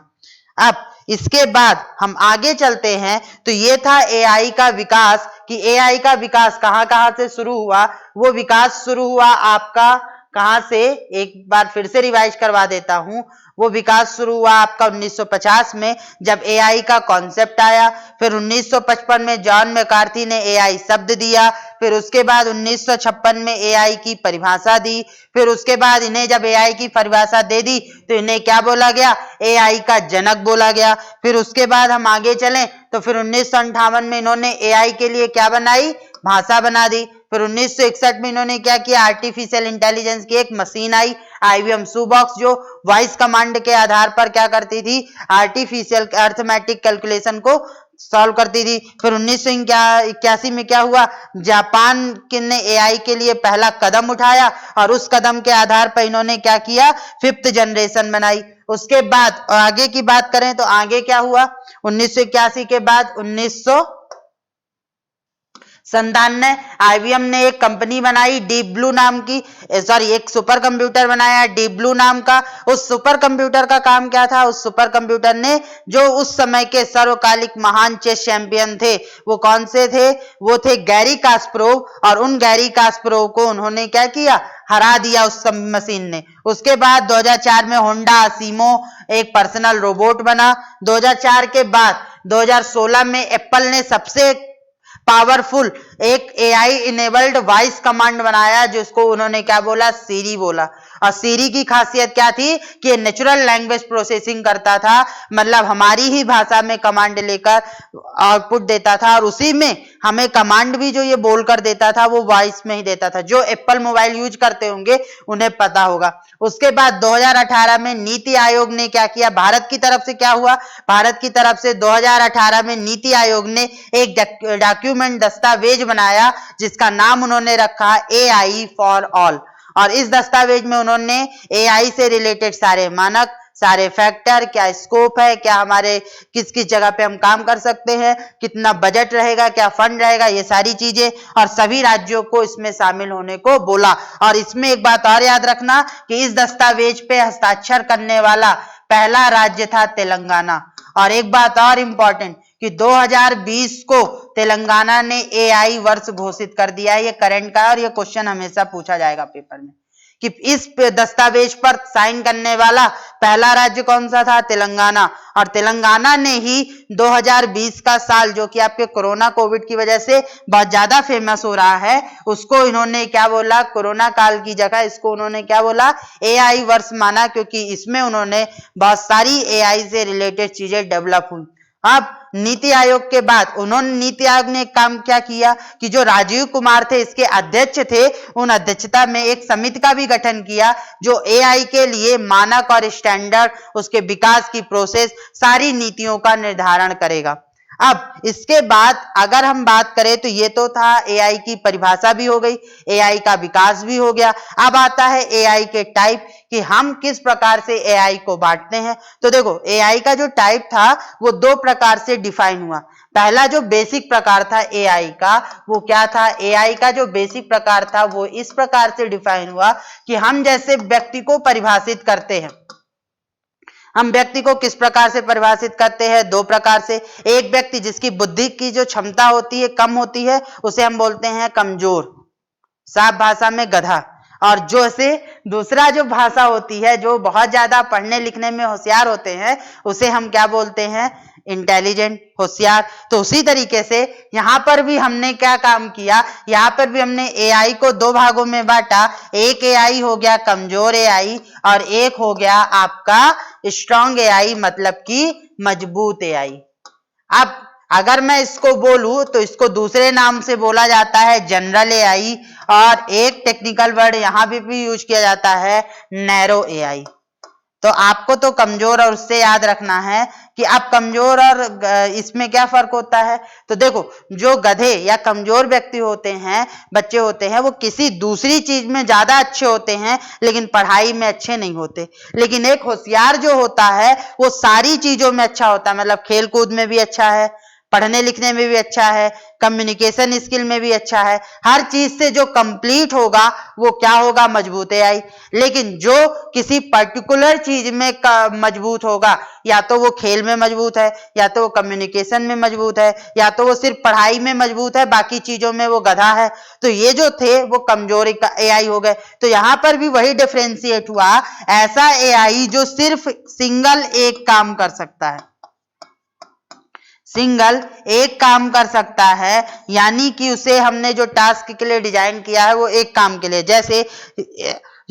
अब इसके बाद हम आगे चलते हैं तो ये था AI का विकास, कि AI का विकास कहां से शुरू हुआ। वो विकास शुरू हुआ आपका कहां से, एक बार फिर से रिवाइज करवा देता हूं। वो विकास शुरू हुआ आपका 1950 में जब AI का कॉन्सेप्ट आया। फिर 1955 में जॉन मैकार्थी ने AI शब्द दिया। फिर उसके बाद 1956 में AI की परिभाषा दी। फिर उसके बाद इन्हें जब AI की परिभाषा दे दी तो इन्हें क्या बोला गया? AI का जनक बोला गया। फिर उसके बाद हम आगे चलें तो फिर 1958 में इन्होंने AI के लिए क्या बनाई? भाषा बना दी। फिर 1961 में इन्होंने क्या किया? आर्टिफिशियल इंटेलिजेंस की एक मशीन आई, IBM शूबॉक्स, जो वॉइस कमांड के आधार पर क्या करती थी? आर्टिफिशियल अर्थमेटिक कैलकुलेशन को सॉल्व करती थी। फिर 1981 में क्या हुआ? जापान ने AI के लिए पहला कदम उठाया और उस कदम के आधार पर इन्होंने क्या किया? 5th जनरेशन बनाई। उसके बाद आगे की बात करें तो आगे क्या हुआ? 1981 के बाद 1997 IBM ने एक कंपनी बनाई डीप ब्लू नाम की, एक सुपर कंप्यूटर बनाया डीप ब्लू नाम का। उस सुपर कंप्यूटर का काम क्या था? उस सुपर कंप्यूटर ने जो उस समय के सर्वकालिक महान चेस चैंपियन थे, वो कौन से थे? वो थे गैरी कास्परोव। और उन गैरी कास्परोव को उन्होंने क्या किया? हरा दिया उस मशीन ने। उसके बाद 2004 में होंडा असीमो एक पर्सनल रोबोट बना। 2004 के बाद 2016 में एप्पल ने सबसे पावरफुल एक AI इनेबल्ड वॉइस कमांड बनाया, जिसको उन्होंने क्या बोला? सीरी बोला। और सीरी की खासियत क्या थी? कि ये नेचुरल लैंग्वेज प्रोसेसिंग करता था, मतलब हमारी ही भाषा में कमांड लेकर आउटपुट देता था और उसी में हमें कमांड भी जो ये बोलकर देता था वो वॉइस में ही देता था। जो एप्पल मोबाइल यूज करते होंगे उन्हें पता होगा। उसके बाद 2018 में नीति आयोग ने क्या किया? भारत की तरफ से क्या हुआ? भारत की तरफ से 2018 में नीति आयोग ने एक डॉक्यूमेंट, दस्तावेज बनाया जिसका नाम उन्होंने रखा AI फॉर ऑल। और इस दस्तावेज में उन्होंने AI से रिलेटेड सारे मानक, सारे फैक्टर, क्या स्कोप है, क्या हमारे किस किस जगह पे हम काम कर सकते हैं, कितना बजट रहेगा, क्या फंड रहेगा, ये सारी चीजें, और सभी राज्यों को इसमें शामिल होने को बोला। और इसमें एक बात और याद रखना कि इस दस्तावेज पे हस्ताक्षर करने वाला पहला राज्य था तेलंगाना। और एक बात और इंपॉर्टेंट कि 2020 को तेलंगाना ने AI वर्ष घोषित कर दिया है। ये करंट का है और ये क्वेश्चन हमेशा पूछा जाएगा पेपर में कि इस दस्तावेज पर साइन करने वाला पहला राज्य कौन सा था? तेलंगाना। और तेलंगाना ने ही 2020 का साल, जो कि आपके कोरोना कोविड की वजह से बहुत ज्यादा फेमस हो रहा है, उसको इन्होंने क्या बोला? कोरोना काल की जगह इसको उन्होंने क्या बोला? AI वर्ष माना, क्योंकि इसमें उन्होंने बहुत सारी AI से रिलेटेड चीजें डेवलप हुई। अब नीति आयोग के बाद नीति आयोग ने काम क्या किया कि जो राजीव कुमार थे इसके अध्यक्ष थे, उन अध्यक्षता में एक समिति का भी गठन किया जो AI के लिए मानक और स्टैंडर्ड, उसके विकास की प्रोसेस, सारी नीतियों का निर्धारण करेगा। अब इसके बाद अगर हम बात करें तो ये तो था एआई की परिभाषा भी हो गई, एआई का विकास भी हो गया। अब आता है एआई के टाइप कि हम किस प्रकार से एआई को बांटते हैं। तो देखो एआई का जो टाइप था वो दो प्रकार से डिफाइन हुआ। पहला जो बेसिक प्रकार था एआई का वो क्या था, एआई का जो बेसिक प्रकार था वो इस प्रकार से डिफाइन हुआ कि हम जैसे व्यक्ति को परिभाषित करते हैं। हम व्यक्ति को किस प्रकार से परिभाषित करते हैं, दो प्रकार से। एक व्यक्ति जिसकी बुद्धि की जो क्षमता होती है कम होती है उसे हम बोलते हैं कमजोर, साफ भाषा में गधा। और जो से दूसरा जो भाषा होती है, जो बहुत ज्यादा पढ़ने लिखने में होशियार होते हैं उसे हम क्या बोलते हैं, इंटेलिजेंट, होशियार। तो उसी तरीके से यहाँ पर भी हमने क्या काम किया, यहाँ पर भी हमने एआई को दो भागों में बांटा। एक एआई हो गया कमजोर एआई और एक हो गया आपका स्ट्रॉन्ग एआई, मतलब कि मजबूत एआई। अब अगर मैं इसको बोलूं तो इसको दूसरे नाम से बोला जाता है जनरल एआई, और एक टेक्निकल वर्ड यहाँ भी यूज किया जाता है नैरो एआई। तो आपको तो कमजोर और उससे याद रखना है कि अब कमजोर और इसमें क्या फर्क होता है। तो देखो जो गधे या कमजोर व्यक्ति होते हैं, बच्चे होते हैं, वो किसी दूसरी चीज में ज्यादा अच्छे होते हैं लेकिन पढ़ाई में अच्छे नहीं होते। लेकिन एक होशियार जो होता है वो सारी चीजों में अच्छा होता है, मतलब खेल कूद में भी अच्छा है, पढ़ने लिखने में भी अच्छा है, कम्युनिकेशन स्किल में भी अच्छा है, हर चीज से जो कंप्लीट होगा वो क्या होगा, मजबूत एआई। लेकिन जो किसी पर्टिकुलर चीज में मजबूत होगा, या तो वो खेल में मजबूत है, या तो वो कम्युनिकेशन में मजबूत है, या तो वो सिर्फ पढ़ाई में मजबूत है, बाकी चीजों में वो गधा है, तो ये जो थे वो कमजोर एआई हो गए। तो यहां पर भी वही डिफरेंशिएट हुआ, ऐसा एआई जो सिर्फ सिंगल एक काम कर सकता है, सिंगल एक काम कर सकता है, यानी कि उसे हमने जो टास्क के लिए डिजाइन किया है वो एक काम के लिए, जैसे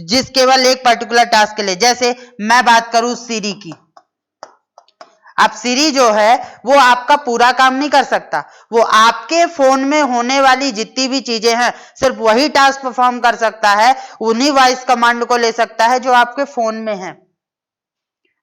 जिस केवल एक पर्टिकुलर टास्क के लिए। जैसे मैं बात करूं सीरी की, अब सीरी जो है वो आपका पूरा काम नहीं कर सकता, वो आपके फोन में होने वाली जितनी भी चीजें हैं सिर्फ वही टास्क परफॉर्म कर सकता है, उन्हीं वॉइस कमांड को ले सकता है जो आपके फोन में है।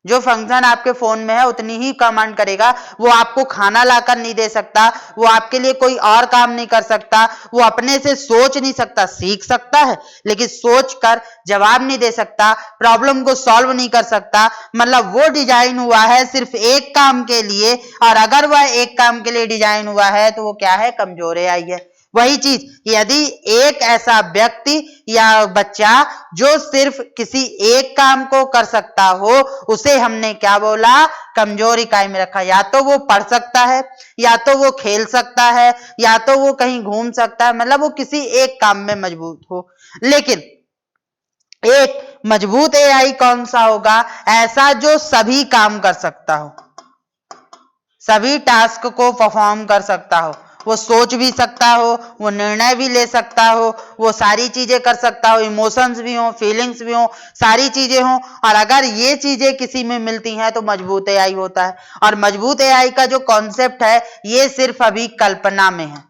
जो फंक्शन आपके फोन में है उतनी ही कमांड करेगा, वो आपको खाना लाकर नहीं दे सकता, वो आपके लिए कोई और काम नहीं कर सकता, वो अपने से सोच नहीं सकता, सीख सकता है लेकिन सोच कर जवाब नहीं दे सकता, प्रॉब्लम को सॉल्व नहीं कर सकता। मतलब वो डिजाइन हुआ है सिर्फ एक काम के लिए, और अगर वह एक काम के लिए डिजाइन हुआ है तो वो क्या है, कमजोर एआई है। वही चीज यदि एक ऐसा व्यक्ति या बच्चा जो सिर्फ किसी एक काम को कर सकता हो उसे हमने क्या बोला, कमजोर इकाई में रखा। या तो वो पढ़ सकता है, या तो वो खेल सकता है, या तो वो कहीं घूम सकता है, मतलब वो किसी एक काम में मजबूत हो। लेकिन एक मजबूत एआई कौन सा होगा, ऐसा जो सभी काम कर सकता हो, सभी टास्क को परफॉर्म कर सकता हो, वो सोच भी सकता हो, वो निर्णय भी ले सकता हो, वो सारी चीजें कर सकता हो, इमोशंस भी हो, फीलिंग्स भी हो, सारी चीजें हो। और अगर ये चीजें किसी में मिलती हैं तो मजबूत एआई होता है। और मजबूत एआई का जो कॉन्सेप्ट है ये सिर्फ अभी कल्पना में है,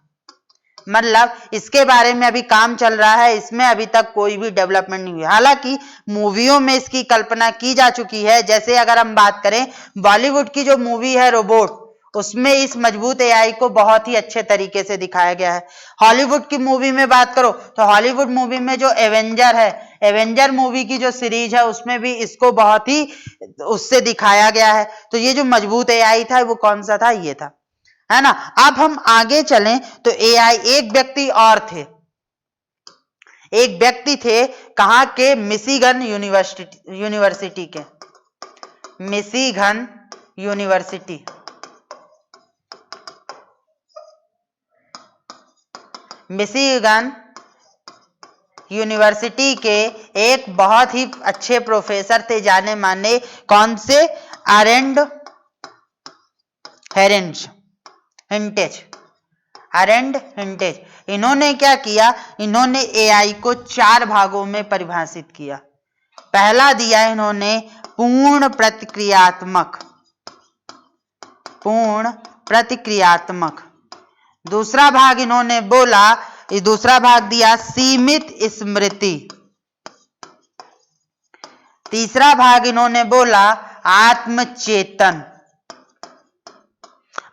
मतलब इसके बारे में अभी काम चल रहा है, इसमें अभी तक कोई भी डेवलपमेंट नहीं हुई। हालांकि मूवियों में इसकी कल्पना की जा चुकी है। जैसे अगर हम बात करें बॉलीवुड की जो मूवी है रोबोट, उसमें इस मजबूत एआई को बहुत ही अच्छे तरीके से दिखाया गया है। हॉलीवुड की मूवी में बात करो तो हॉलीवुड मूवी में जो एवेंजर है, एवेंजर मूवी की जो सीरीज है उसमें भी इसको बहुत ही उससे दिखाया गया है। तो ये जो मजबूत एआई था वो कौन सा था, ये था, है ना। अब हम आगे चलें तो एआई, एक व्यक्ति और थे, एक व्यक्ति थे कहां के, मिशिगन यूनिवर्सिटी के, मिशिगन यूनिवर्सिटी, मिशिगन यूनिवर्सिटी के एक बहुत ही अच्छे प्रोफेसर थे, जाने माने, कौन से, अरेंड हिंटेज, अरेंड हिंटेज। इन्होंने क्या किया, इन्होंने एआई को 4 भागों में परिभाषित किया। पहला दिया इन्होंने पूर्ण प्रतिक्रियात्मक, दूसरा भाग इन्होंने बोला, दूसरा भाग दिया सीमित स्मृति, तीसरा भाग इन्होंने बोला आत्मचेतन,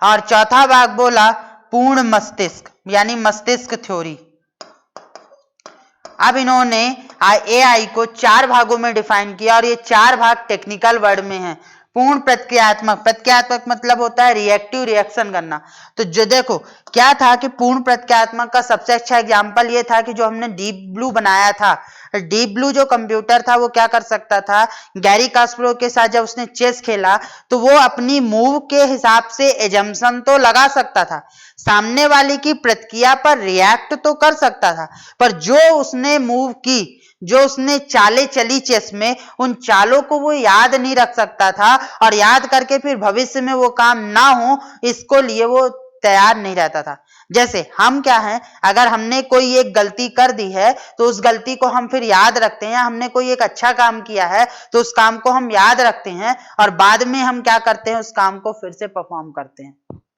और चौथा भाग बोला पूर्ण मस्तिष्क यानी मस्तिष्क थ्योरी। अब इन्होंने एआई को 4 भागों में डिफाइन किया और ये 4 भाग टेक्निकल वर्ड में हैं। पूर्ण प्रक्रियात्मक मतलब होता है रिएक्टिव रिएक्शन करना। तो जो देखो क्या था कि पूर्ण प्रक्रियात्मक का सबसे अच्छा एग्जांपल ये था कि जो हमने डीप ब्लू बनाया था। डीप ब्लू जो कंप्यूटर था वो क्या कर सकता था, गैरी कास्परोव के साथ जब उसने चेस खेला तो वो अपनी मूव के हिसाब से एजम्पशन तो लगा सकता था, सामने वाले की प्रतिक्रिया पर रिएक्ट तो कर सकता था, पर जो उसने मूव की, जो उसने चालें चली चेस में, उन चालों को वो याद नहीं रख सकता था और याद करके फिर भविष्य में वो काम ना हो इसको लिए वो तैयार नहीं रहता था। जैसे हम क्या हैं, अगर हमने कोई एक गलती कर दी है तो उस गलती को हम फिर याद रखते हैं, हमने कोई एक अच्छा काम किया है तो उस काम को हम याद रखते हैं और बाद में हम क्या करते हैं, उस काम को फिर से परफॉर्म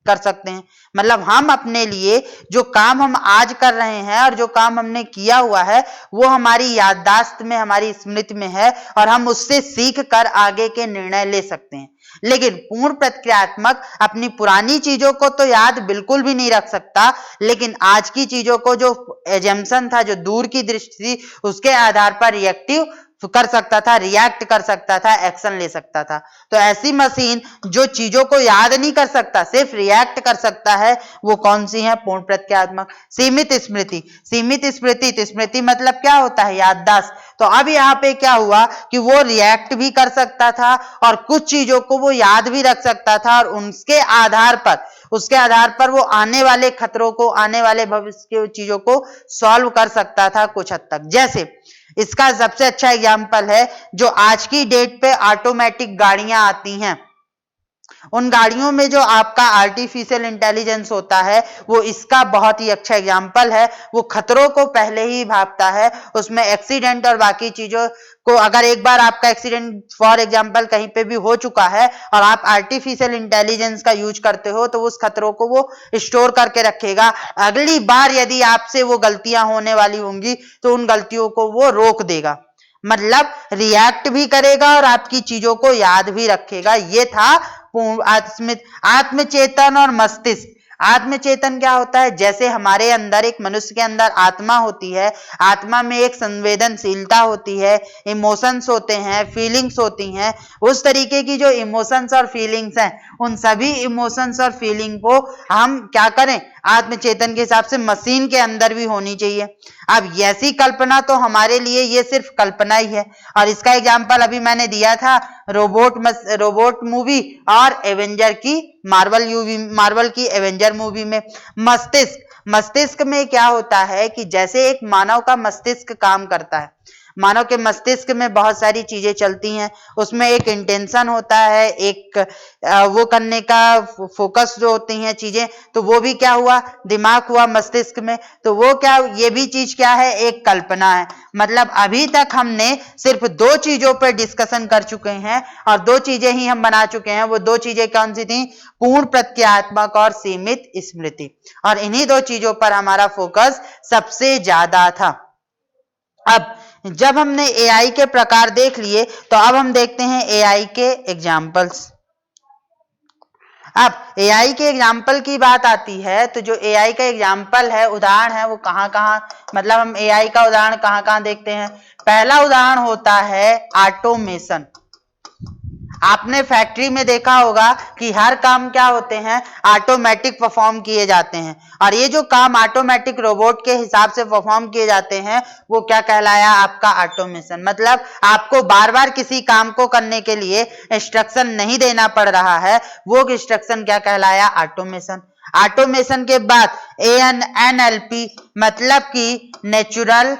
कर सकते हैं। मतलब हम अपने लिए जो काम हम आज कर रहे हैं और जो काम हमने किया हुआ है वो हमारी याददाश्त में, हमारी स्मृति में है और हम उससे सीख कर आगे के निर्णय ले सकते हैं। लेकिन पूर्ण प्रक्रियात्मक अपनी पुरानी चीजों को तो याद बिल्कुल भी नहीं रख सकता, लेकिन आज की चीजों को, जो एजम्पशन था, जो दूर की दृष्टि थी, उसके आधार पर रिएक्टिव कर सकता था, रिएक्ट कर सकता था, एक्शन ले सकता था। तो ऐसी मशीन जो चीजों को याद नहीं कर सकता, सिर्फ रिएक्ट कर सकता है, वो कौन सी है? पूर्ण प्रक्रियात्मक। सीमित स्मृति। सीमित स्मृति मतलब क्या होता है? याददाश्त। तो अब यहाँ पे क्या हुआ कि वो रिएक्ट भी कर सकता था और कुछ चीजों को वो याद भी रख सकता था और उसके आधार पर वो आने वाले खतरों को, आने वाले भविष्य की चीजों को सॉल्व कर सकता था कुछ हद तक। जैसे इसका सबसे अच्छा एग्जाम्पल है जो आज की डेट पे ऑटोमेटिक गाड़ियां आती हैं, उन गाड़ियों में जो आपका आर्टिफिशियल इंटेलिजेंस होता है वो इसका बहुत ही अच्छा एग्जाम्पल है। वो खतरों को पहले ही भांपता है, उसमें एक्सीडेंट और बाकी चीजों को, अगर एक बार आपका एक्सीडेंट फॉर एग्जाम्पल कहीं पे भी हो चुका है और आप आर्टिफिशियल इंटेलिजेंस का यूज करते हो तो उस खतरों को वो स्टोर करके रखेगा। अगली बार यदि आपसे वो गलतियां होने वाली होंगी तो उन गलतियों को वो रोक देगा। मतलब रिएक्ट भी करेगा और आपकी चीजों को याद भी रखेगा। ये था आत्मचेतन और मस्तिष्क। आत्मचेतन क्या होता है? जैसे हमारे अंदर, एक मनुष्य के अंदर आत्मा होती है, आत्मा में एक संवेदनशीलता होती है, इमोशंस होते हैं, फीलिंग्स होती हैं, उस तरीके की जो इमोशंस और फीलिंग्स हैं, उन सभी इमोशंस और फीलिंग को हम क्या करें? आत्मचेतन के हिसाब से मशीन के अंदर भी होनी चाहिए। अब ऐसी कल्पना तो हमारे लिए ये सिर्फ कल्पना ही है और इसका एग्जाम्पल अभी मैंने दिया था रोबोट मूवी और एवेंजर की, मार्वल की एवेंजर मूवी में। मस्तिष्क में क्या होता है कि जैसे एक मानव का मस्तिष्क काम करता है, मानव के मस्तिष्क में बहुत सारी चीजें चलती हैं, उसमें एक इंटेंशन होता है, एक वो करने का फोकस जो होती हैं चीजें, तो वो भी क्या हुआ? दिमाग हुआ मस्तिष्क में। तो वो क्या, ये भी चीज क्या है? एक कल्पना है। मतलब अभी तक हमने सिर्फ 2 चीजों पर डिस्कशन कर चुके हैं और 2 चीजें ही हम बना चुके हैं। वो 2 चीजें कौन सी थी? पूर्ण प्रक्रियात्मक और सीमित स्मृति। और इन्हीं 2 चीजों पर हमारा फोकस सबसे ज्यादा था। अब जब हमने एआई के प्रकार देख लिए तो अब हम देखते हैं एआई के एग्जाम्पल्स। अब एआई के एग्जाम्पल की बात आती है तो जो एआई का एग्जाम्पल है, उदाहरण है, वो कहां मतलब हम एआई का उदाहरण कहां देखते हैं? पहला उदाहरण होता है ऑटोमेशन। आपने फैक्ट्री में देखा होगा कि हर काम क्या होते हैं? ऑटोमेटिक परफॉर्म किए जाते हैं और ये जो काम ऑटोमेटिक रोबोट के हिसाब से परफॉर्म किए जाते हैं वो क्या कहलाया? आपका ऑटोमेशन। मतलब आपको बार बार किसी काम को करने के लिए इंस्ट्रक्शन नहीं देना पड़ रहा है, वो इंस्ट्रक्शन क्या कहलाया? ऑटोमेशन। ऑटोमेशन के बाद एनएलपी मतलब कि नेचुरल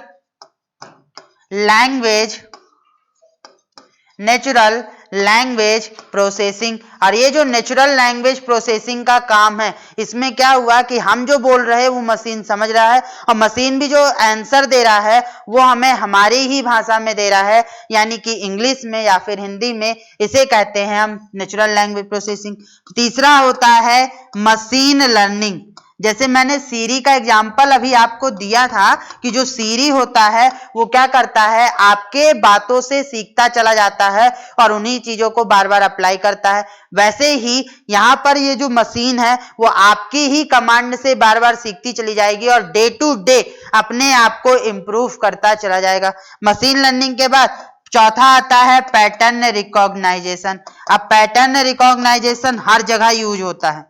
लैंग्वेज प्रोसेसिंग। और ये जो नेचुरल लैंग्वेज प्रोसेसिंग का काम है, इसमें क्या हुआ कि हम जो बोल रहे हैं वो मशीन समझ रहा है और मशीन भी जो आंसर दे रहा है वो हमें हमारी ही भाषा में दे रहा है, यानी कि इंग्लिश में या फिर हिंदी में। इसे कहते हैं हम नेचुरल लैंग्वेज प्रोसेसिंग। तीसरा होता है मशीन लर्निंग। जैसे मैंने सीरी का एग्जाम्पल अभी आपको दिया था कि जो सीरी होता है वो क्या करता है, आपके बातों से सीखता चला जाता है और उन्हीं चीजों को बार बार अप्लाई करता है। वैसे ही यहाँ पर ये जो मशीन है वो आपकी ही कमांड से बार बार सीखती चली जाएगी और डे टू डे अपने आप को इम्प्रूव करता चला जाएगा। मशीन लर्निंग के बाद चौथा आता है पैटर्न रिकॉग्नाइजेशन। अब पैटर्न रिकॉग्नाइजेशन हर जगह यूज होता है।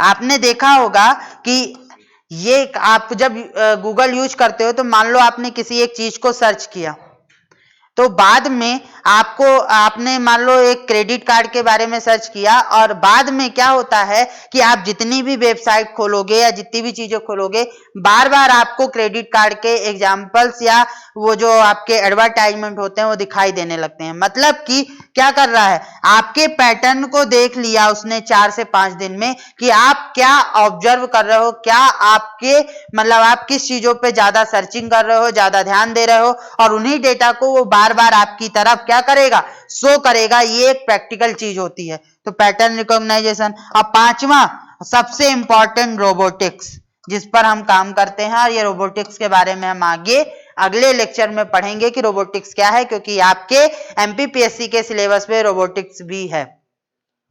आपने देखा होगा कि ये आप जब गूगल यूज करते हो तो मान लो आपने किसी एक चीज को सर्च किया, तो बाद में आपने मान लो एक क्रेडिट कार्ड के बारे में सर्च किया और बाद में क्या होता है कि आप जितनी भी वेबसाइट खोलोगे या जितनी भी चीजें खोलोगे बार बार आपको क्रेडिट कार्ड के एग्जाम्पल्स या वो जो आपके एडवर्टाइजमेंट होते हैं वो दिखाई देने लगते हैं। मतलब कि क्या कर रहा है, आपके पैटर्न को देख लिया उसने 4 से 5 दिन में कि आप क्या ऑब्जर्व कर रहे हो, क्या आपके मतलब आप किस चीजों पे ज्यादा सर्चिंग कर रहे हो, ज्यादा ध्यान दे रहे हो, और उन्हीं डेटा को वो बार बार आपकी तरफ क्या करेगा, शो करेगा। ये एक प्रैक्टिकल चीज होती है, तो पैटर्न रिकॉग्नाइजेशन। अब पांचवा सबसे इंपॉर्टेंट रोबोटिक्स, जिस पर हम काम करते हैं, और ये रोबोटिक्स के बारे में हम आगे अगले लेक्चर में पढ़ेंगे कि रोबोटिक्स क्या है, क्योंकि आपके एमपीपीएससी के सिलेबस में रोबोटिक्स भी है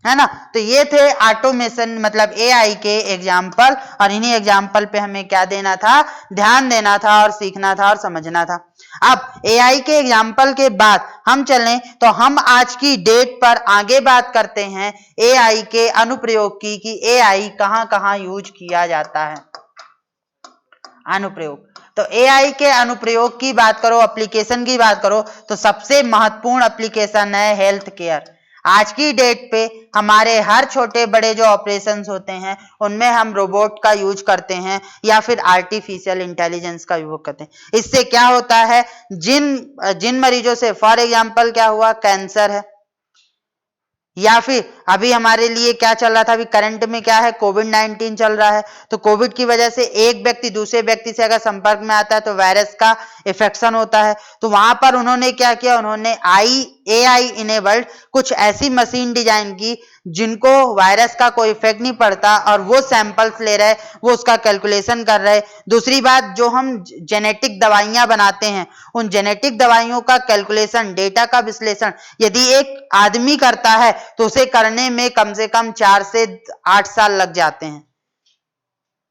ना। तो ये थे ऑटोमेशन मतलब एआई के एग्जाम्पल, और इन्हीं एग्जाम्पल पे हमें क्या देना था, ध्यान देना था और सीखना था और समझना था। अब एआई के एग्जाम्पल के बाद हम चलें तो हम आज की डेट पर आगे बात करते हैं एआई के अनुप्रयोग की, कि एआई कहां कहां यूज किया जाता है। अनुप्रयोग, तो एआई के अनुप्रयोग की बात करो, एप्लीकेशन की बात करो, तो सबसे महत्वपूर्ण एप्लीकेशन है हेल्थ केयर। आज की डेट पे हमारे हर छोटे बड़े जो ऑपरेशंस होते हैं उनमें हम रोबोट का यूज करते हैं या फिर आर्टिफिशियल इंटेलिजेंस का यूज करते हैं। इससे क्या होता है, जिन मरीजों से, फॉर एग्जांपल क्या हुआ, कैंसर है, या फिर अभी हमारे लिए क्या चल रहा था, अभी करंट में क्या है, कोविड-19 चल रहा है। तो कोविड की वजह से एक व्यक्ति दूसरे व्यक्ति से अगर संपर्क में आता है तो वायरस का इन्फेक्शन होता है। तो वहां पर उन्होंने क्या किया, उन्होंने एआई इनेबल्ड कुछ ऐसी मशीन डिजाइन की जिनको वायरस का कोई इफेक्ट नहीं पड़ता और वो सैंपल्स ले रहे, वो उसका कैलकुलेशन कर रहे। दूसरी बात, जो हम जेनेटिक दवाइयां बनाते हैं उन जेनेटिक दवाइयों का कैलकुलेशन, डेटा का विश्लेषण यदि एक आदमी करता है तो उसे करने में कम से कम 4 से 8 साल लग जाते हैं,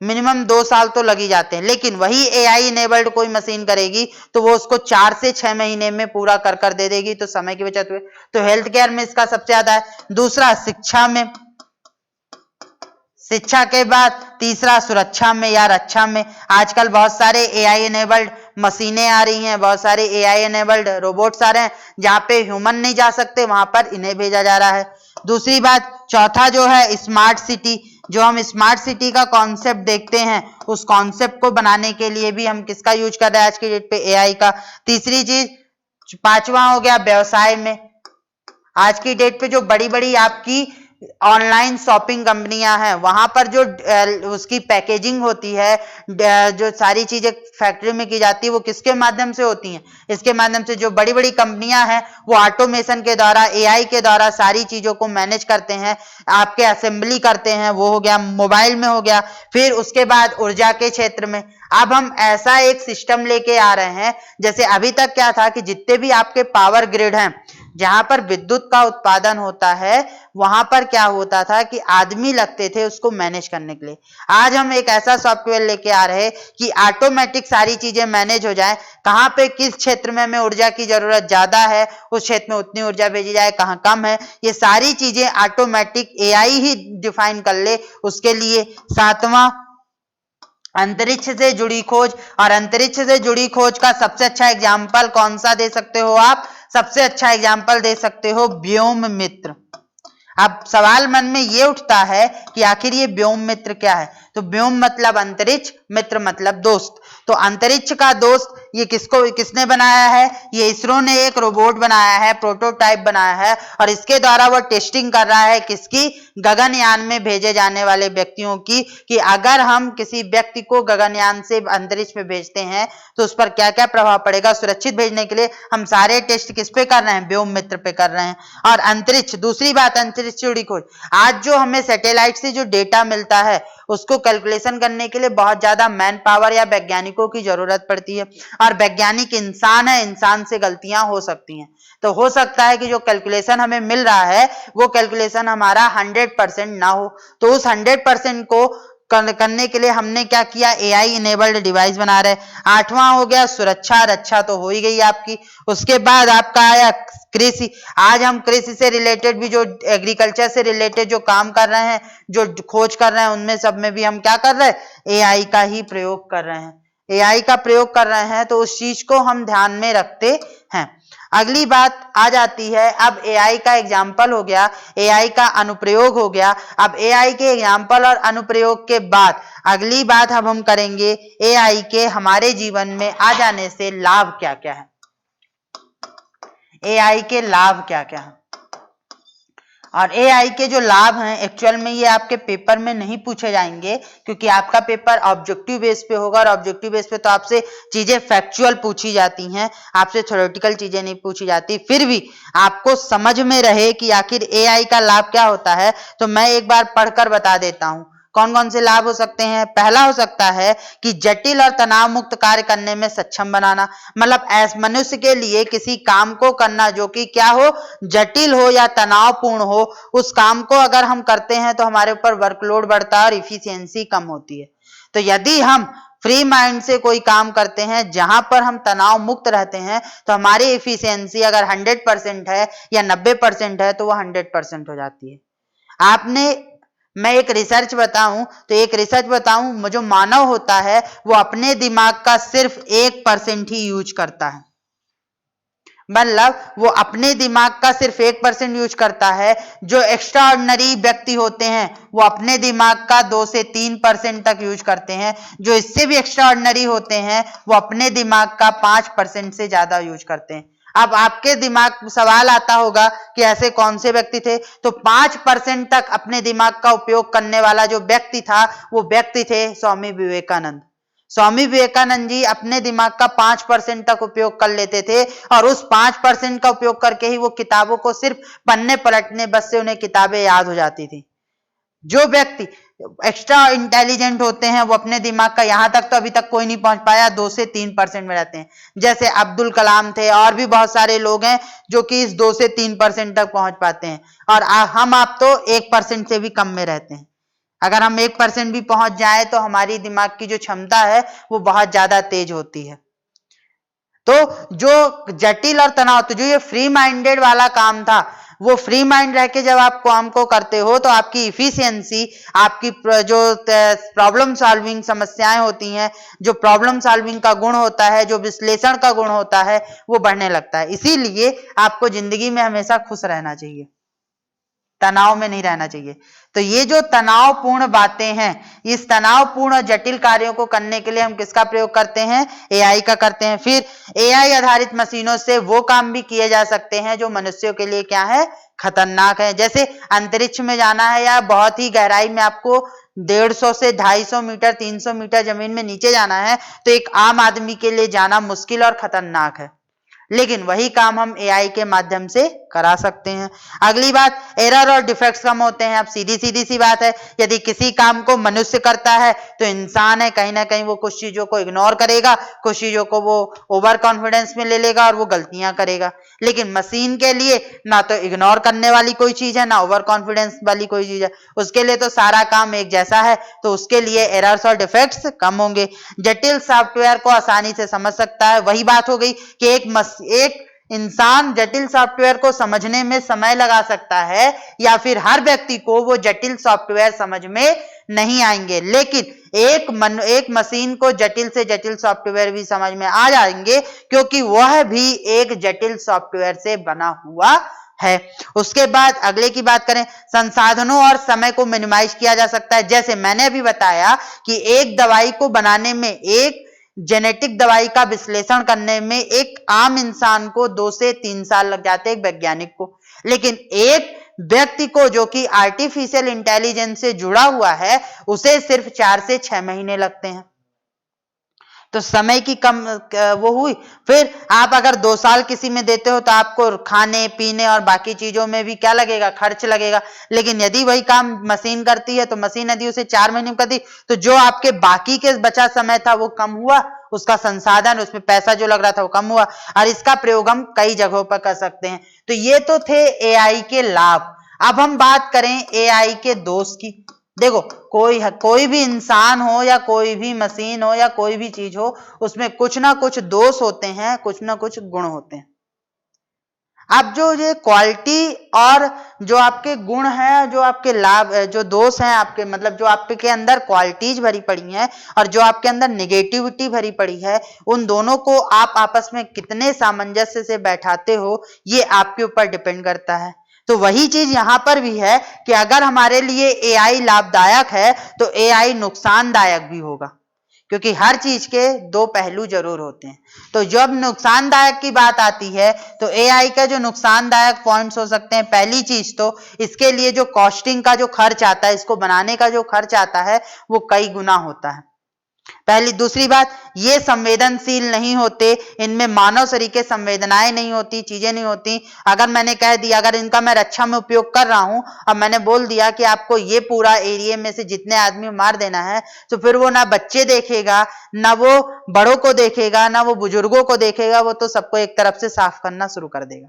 मिनिमम 2 साल तो लग ही जाते हैं। लेकिन वही एआई इनेबल्ड कोई मशीन करेगी तो वो उसको 4 से 6 महीने में पूरा कर दे देगी, तो समय की बचत हुई। तो हेल्थ केयर में इसका सबसे ज्यादा है। दूसरा शिक्षा में, शिक्षा के बाद तीसरा सुरक्षा में या रक्षा में। आजकल बहुत सारे एआई इनेबल्ड मशीनें आ रही हैं, बहुत सारे एआई इनेबल्ड रोबोट्स आ रहे हैं, जहां पे ह्यूमन नहीं जा सकते वहां पर इन्हें भेजा जा रहा है। दूसरी बात, चौथा जो है स्मार्ट सिटी, जो हम स्मार्ट सिटी का कॉन्सेप्ट देखते हैं उस कॉन्सेप्ट को बनाने के लिए भी हम किसका यूज कर रहे हैं आज की डेट पे, एआई का। तीसरी चीज, पांचवा हो गया व्यवसाय में। आज की डेट पे जो बड़ी बड़ी आपकी ऑनलाइन शॉपिंग कंपनियां हैं वहां पर जो उसकी पैकेजिंग होती है, जो सारी चीजें फैक्ट्री में की जाती है, वो किसके माध्यम से होती हैं, इसके माध्यम से। जो बड़ी बड़ी कंपनियां हैं वो ऑटोमेशन के द्वारा, एआई के द्वारा सारी चीजों को मैनेज करते हैं, आपके असेंबली करते हैं। वो हो गया, मोबाइल में हो गया। फिर उसके बाद ऊर्जा के क्षेत्र में अब हम ऐसा एक सिस्टम लेके आ रहे हैं, जैसे अभी तक क्या था कि जितने भी आपके पावर ग्रिड हैं जहां पर विद्युत का उत्पादन होता है वहां पर क्या होता था कि आदमी लगते थे उसको मैनेज करने के लिए। आज हम एक ऐसा सॉफ्टवेयर लेके आ रहे हैं कि ऑटोमेटिक सारी चीजें मैनेज हो जाए, कहां पे किस क्षेत्र में हमें ऊर्जा की जरूरत ज्यादा है उस क्षेत्र में उतनी ऊर्जा भेजी जाए, कहां कम है, ये सारी चीजें ऑटोमेटिक एआई ही डिफाइन कर ले। उसके लिए सातवां, अंतरिक्ष से जुड़ी खोज। और अंतरिक्ष से जुड़ी खोज का सबसे अच्छा एग्जाम्पल कौन सा दे सकते हो आप, सबसे अच्छा एग्जाम्पल दे सकते हो व्योम मित्र। अब सवाल मन में ये उठता है कि आखिर ये व्योम मित्र क्या है। तो व्योम मतलब अंतरिक्ष, मित्र मतलब दोस्त। तो अंतरिक्ष का दोस्त ये किसने बनाया है? ये इसरो ने एक रोबोट बनाया है, प्रोटोटाइप बनाया है, और इसके द्वारा वो टेस्टिंग कर रहा है किसकी? गगनयान में भेजे जाने वाले व्यक्तियों की, कि अगर हम किसी व्यक्ति को गगनयान से अंतरिक्ष में भेजते हैं तो उस पर क्या क्या प्रभाव पड़ेगा। सुरक्षित भेजने के लिए हम सारे टेस्ट किस पे कर रहे हैं? व्योम मित्र पे कर रहे हैं। और अंतरिक्ष, दूसरी बात, अंतरिक्ष से जुड़ी खोज। आज जो हमें सैटेलाइट से जो डेटा मिलता है उसको कैलकुलेशन करने के लिए बहुत ज्यादा मैन पावर या वैज्ञानिकों की जरूरत पड़ती है, और वैज्ञानिक इंसान है, इंसान से गलतियां हो सकती हैं। तो हो सकता है कि जो कैलकुलेशन हमें मिल रहा है वो कैलकुलेशन हमारा 100% ना हो। तो उस 100% को करने के लिए हमने क्या किया? AI इनेबल्ड डिवाइस बना रहे। आठवां हो गया सुरक्षा, रक्षा तो हो ही गई आपकी। उसके बाद आपका आया कृषि। आज हम कृषि से रिलेटेड भी, जो एग्रीकल्चर से रिलेटेड जो काम कर रहे हैं, जो खोज कर रहे हैं, उनमें सब में भी हम क्या कर रहे हैं? AI का ही प्रयोग कर रहे हैं। AI का प्रयोग कर रहे हैं तो उस चीज को हम ध्यान में रखते हैं। अगली बात आ जाती है, अब AI का एग्जाम्पल हो गया, AI का अनुप्रयोग हो गया। अब AI के एग्जाम्पल और अनुप्रयोग के बाद अगली बात अब हम करेंगे AI के हमारे जीवन में आ जाने से लाभ क्या क्या है। AI के लाभ क्या क्या है, और AI के जो लाभ हैं एक्चुअल में ये आपके पेपर में नहीं पूछे जाएंगे, क्योंकि आपका पेपर ऑब्जेक्टिव बेस पे होगा, और ऑब्जेक्टिव बेस पे तो आपसे चीजें फैक्चुअल पूछी जाती हैं, आपसे थ्योरेटिकल चीजें नहीं पूछी जाती। फिर भी आपको समझ में रहे कि आखिर AI का लाभ क्या होता है, तो मैं एक बार पढ़कर बता देता हूं कौन कौन से लाभ हो सकते हैं। पहला हो सकता है कि जटिल और तनाव मुक्त कार्य करने में सक्षम बनाना, मतलब ऐसे मनुष्य के लिए किसी काम को करना जो कि क्या हो, जटिल हो या तनावपूर्ण हो, उस काम को अगर हम करते हैं तो हमारे ऊपर वर्कलोड बढ़ता है और इफिशियंसी कम होती है। तो यदि हम फ्री माइंड से कोई काम करते हैं जहां पर हम तनाव मुक्त रहते हैं, तो हमारी इफिशियंसी अगर 100% है या 90% है तो वह 100% हो जाती है। मैं एक रिसर्च बताऊं तो जो मानव होता है वो अपने दिमाग का सिर्फ 1% ही यूज करता है, मतलब वो अपने दिमाग का सिर्फ 1% यूज करता है। जो एक्स्ट्रा ऑर्डिनरी व्यक्ति होते हैं वो अपने दिमाग का 2 से 3% तक यूज करते हैं। जो इससे भी एक्स्ट्रा ऑर्डिनरी होते हैं वो अपने दिमाग का 5% से ज्यादा यूज करते हैं। अब आपके दिमाग में सवाल आता होगा कि ऐसे कौन से व्यक्ति थे, तो 5% तक अपने दिमाग का उपयोग करने वाला जो व्यक्ति था वो व्यक्ति थे स्वामी विवेकानंद। स्वामी विवेकानंद जी अपने दिमाग का 5% तक उपयोग कर लेते थे, और उस 5% का उपयोग करके ही वो किताबों को सिर्फ पन्ने पलटने बस से उन्हें किताबें याद हो जाती थी। जो व्यक्ति एक्स्ट्रा इंटेलिजेंट होते हैं वो अपने दिमाग का, यहां तक तो अभी तक कोई नहीं पहुंच पाया, 2 से 3% में रहते हैं। जैसे अब्दुल कलाम थे, और भी बहुत सारे लोग हैं जो कि इस 2 से 3% तक पहुंच पाते हैं, और हम आप तो 1% से भी कम में रहते हैं। अगर हम 1% भी पहुंच जाए तो हमारी दिमाग की जो क्षमता है वो बहुत ज्यादा तेज होती है। तो जो जटिल और तनाव, तो जो ये फ्री माइंडेड वाला काम था, वो फ्री माइंड रह के जब आप काम को करते हो तो आपकी इफिशियंसी, आपकी जो प्रॉब्लम सॉल्विंग समस्याएं होती हैं, जो प्रॉब्लम सॉल्विंग का गुण होता है, जो विश्लेषण का गुण होता है, वो बढ़ने लगता है। इसीलिए आपको जिंदगी में हमेशा खुश रहना चाहिए, तनाव में नहीं रहना चाहिए। तो ये जो तनावपूर्ण बातें हैं, इस तनावपूर्ण जटिल कार्यों को करने के लिए हम किसका प्रयोग करते हैं? AI का करते हैं। फिर AI आधारित मशीनों से वो काम भी किए जा सकते हैं जो मनुष्यों के लिए क्या है? खतरनाक है। जैसे अंतरिक्ष में जाना है, या बहुत ही गहराई में आपको 150 से 250 मीटर 300 मीटर जमीन में नीचे जाना है, तो एक आम आदमी के लिए जाना मुश्किल और खतरनाक है, लेकिन वही काम हम AI के माध्यम से करा सकते हैं। अगली बात, एरर और डिफेक्ट्स कम होते हैं। अब सीधी सी बात है, यदि किसी काम को मनुष्य करता है तो इंसान है, कहीं ना कहीं वो कुछ चीजों को इग्नोर करेगा, कुछ चीजों को वो ओवर कॉन्फिडेंस में ले लेगा और वो गलतियां करेगा। लेकिन मशीन के लिए ना तो इग्नोर करने वाली कोई चीज है, ना ओवर कॉन्फिडेंस वाली कोई चीज है, उसके लिए तो सारा काम एक जैसा है, तो उसके लिए एरर्स और डिफेक्ट्स कम होंगे। जटिल सॉफ्टवेयर को आसानी से समझ सकता है। वही बात हो गई कि एक इंसान जटिल सॉफ्टवेयर को समझने में समय लगा सकता है, या फिर हर व्यक्ति को वो जटिल सॉफ्टवेयर समझ में नहीं आएंगे, लेकिन एक मशीन को जटिल से जटिल सॉफ्टवेयर भी समझ में आ जाएंगे, क्योंकि वह भी एक जटिल सॉफ्टवेयर से बना हुआ है। उसके बाद अगले की बात करें, संसाधनों और समय को मिनिमाइज किया जा सकता है। जैसे मैंने अभी बताया कि एक दवाई को बनाने में जेनेटिक दवाई का विश्लेषण करने में एक आम इंसान को 2 से 3 साल लग जाते हैं, एक वैज्ञानिक को। लेकिन एक व्यक्ति को जो कि आर्टिफिशियल इंटेलिजेंस से जुड़ा हुआ है, उसे सिर्फ 4 से 6 महीने लगते हैं। तो समय की कम वो हुई। फिर आप अगर 2 साल किसी में देते हो तो आपको खाने पीने और बाकी चीजों में भी क्या लगेगा, खर्च लगेगा। लेकिन यदि वही काम मशीन करती है, तो मशीन यदि उसे 4 महीने में कर दी, तो जो आपके बाकी के बचा समय था वो कम हुआ, उसका संसाधन, उसमें पैसा जो लग रहा था वो कम हुआ। और इसका प्रयोग हम कई जगहों पर कर सकते हैं। तो ये तो थे एआई के लाभ। अब हम बात करें एआई के दोष की। देखो, कोई भी इंसान हो या कोई भी मशीन हो या कोई भी चीज हो, उसमें कुछ ना कुछ दोष होते हैं, कुछ ना कुछ गुण होते हैं। अब जो ये क्वालिटी और जो आपके गुण हैं, जो आपके लाभ, जो दोष हैं आपके, मतलब जो आपके अंदर क्वालिटीज भरी पड़ी हैं और जो आपके अंदर नेगेटिविटी भरी पड़ी है, उन दोनों को आप आपस में कितने सामंजस्य से बैठाते हो, ये आपके ऊपर डिपेंड करता है। तो वही चीज यहां पर भी है कि अगर हमारे लिए एआई लाभदायक है तो एआई नुकसानदायक भी होगा, क्योंकि हर चीज के 2 पहलू जरूर होते हैं। तो जब नुकसानदायक की बात आती है तो एआई का जो नुकसानदायक पॉइंट्स हो सकते हैं, पहली चीज तो इसके लिए जो कॉस्टिंग का जो खर्च आता है, इसको बनाने का जो खर्च आता है, वो कई गुना होता है, पहली। दूसरी बात, ये संवेदनशील नहीं होते, इनमें मानव शरीर के संवेदनाएं नहीं होती, चीजें नहीं होती। अगर मैंने कह दिया, अगर इनका मैं रक्षा में उपयोग कर रहा हूं, अब मैंने बोल दिया कि आपको ये पूरा एरिया में से जितने आदमी मार देना है, तो फिर वो ना बच्चे देखेगा, ना वो बड़ों को देखेगा, ना वो बुजुर्गों को देखेगा, वो तो सबको एक तरफ से साफ करना शुरू कर देगा।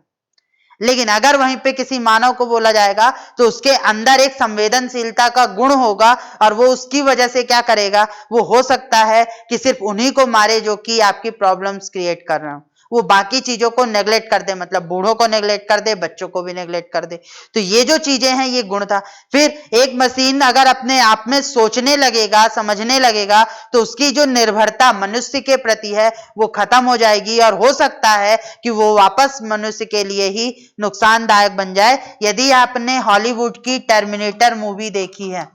लेकिन अगर वहीं पे किसी मानव को बोला जाएगा तो उसके अंदर एक संवेदनशीलता का गुण होगा और वो उसकी वजह से क्या करेगा, वो हो सकता है कि सिर्फ उन्हीं को मारे जो कि आपकी प्रॉब्लम्स क्रिएट कर रहे हो, वो बाकी चीजों को नेग्लेक्ट कर दे, मतलब बूढ़ों को नेग्लेक्ट कर दे, बच्चों को भी नेग्लेक्ट कर दे। तो ये जो चीजें हैं, ये गुण था। फिर एक मशीन अगर अपने आप में सोचने लगेगा, समझने लगेगा, तो उसकी जो निर्भरता मनुष्य के प्रति है वो खत्म हो जाएगी और हो सकता है कि वो वापस मनुष्य के लिए ही नुकसानदायक बन जाए। यदि आपने हॉलीवुड की टर्मिनेटर मूवी देखी है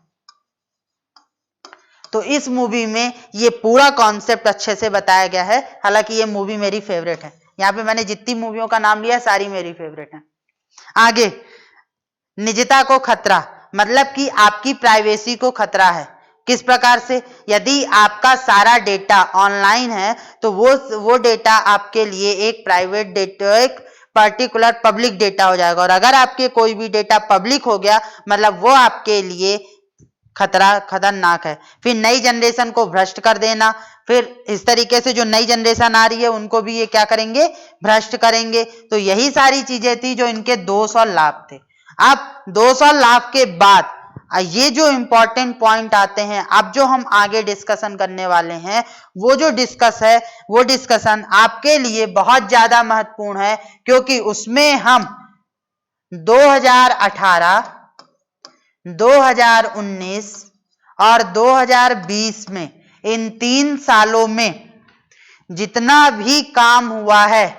तो इस मूवी में ये पूरा कॉन्सेप्ट अच्छे से बताया गया है। हालांकि ये मूवी मेरी फेवरेट है। यहाँ पे मैंने जितनी मूवियों का नाम लिया सारी मेरी फेवरेट है। आगे, निजता को खतरा, मतलब कि आपकी प्राइवेसी को खतरा है। किस प्रकार से? यदि आपका सारा डेटा ऑनलाइन है तो वो डेटा आपके लिए एक प्राइवेट डेटा, एक पर्टिकुलर पब्लिक डेटा हो जाएगा। और अगर आपके कोई भी डेटा पब्लिक हो गया, मतलब वो आपके लिए खतरनाक है। फिर नई जनरेशन को भ्रष्ट कर देना। फिर इस तरीके से जो नई जनरेशन आ रही है उनको भी ये क्या करेंगे, भ्रष्ट करेंगे। तो यही सारी चीजें थी जो इनके दोष और लाभ थे। अब दोष और लाभ के बाद ये जो इंपॉर्टेंट पॉइंट आते हैं, अब जो हम आगे डिस्कशन करने वाले हैं, वो जो डिस्कशन आपके लिए बहुत ज्यादा महत्वपूर्ण है, क्योंकि उसमें हम 2018, 2019 और 2020 में, इन 3 सालों में जितना भी काम हुआ है,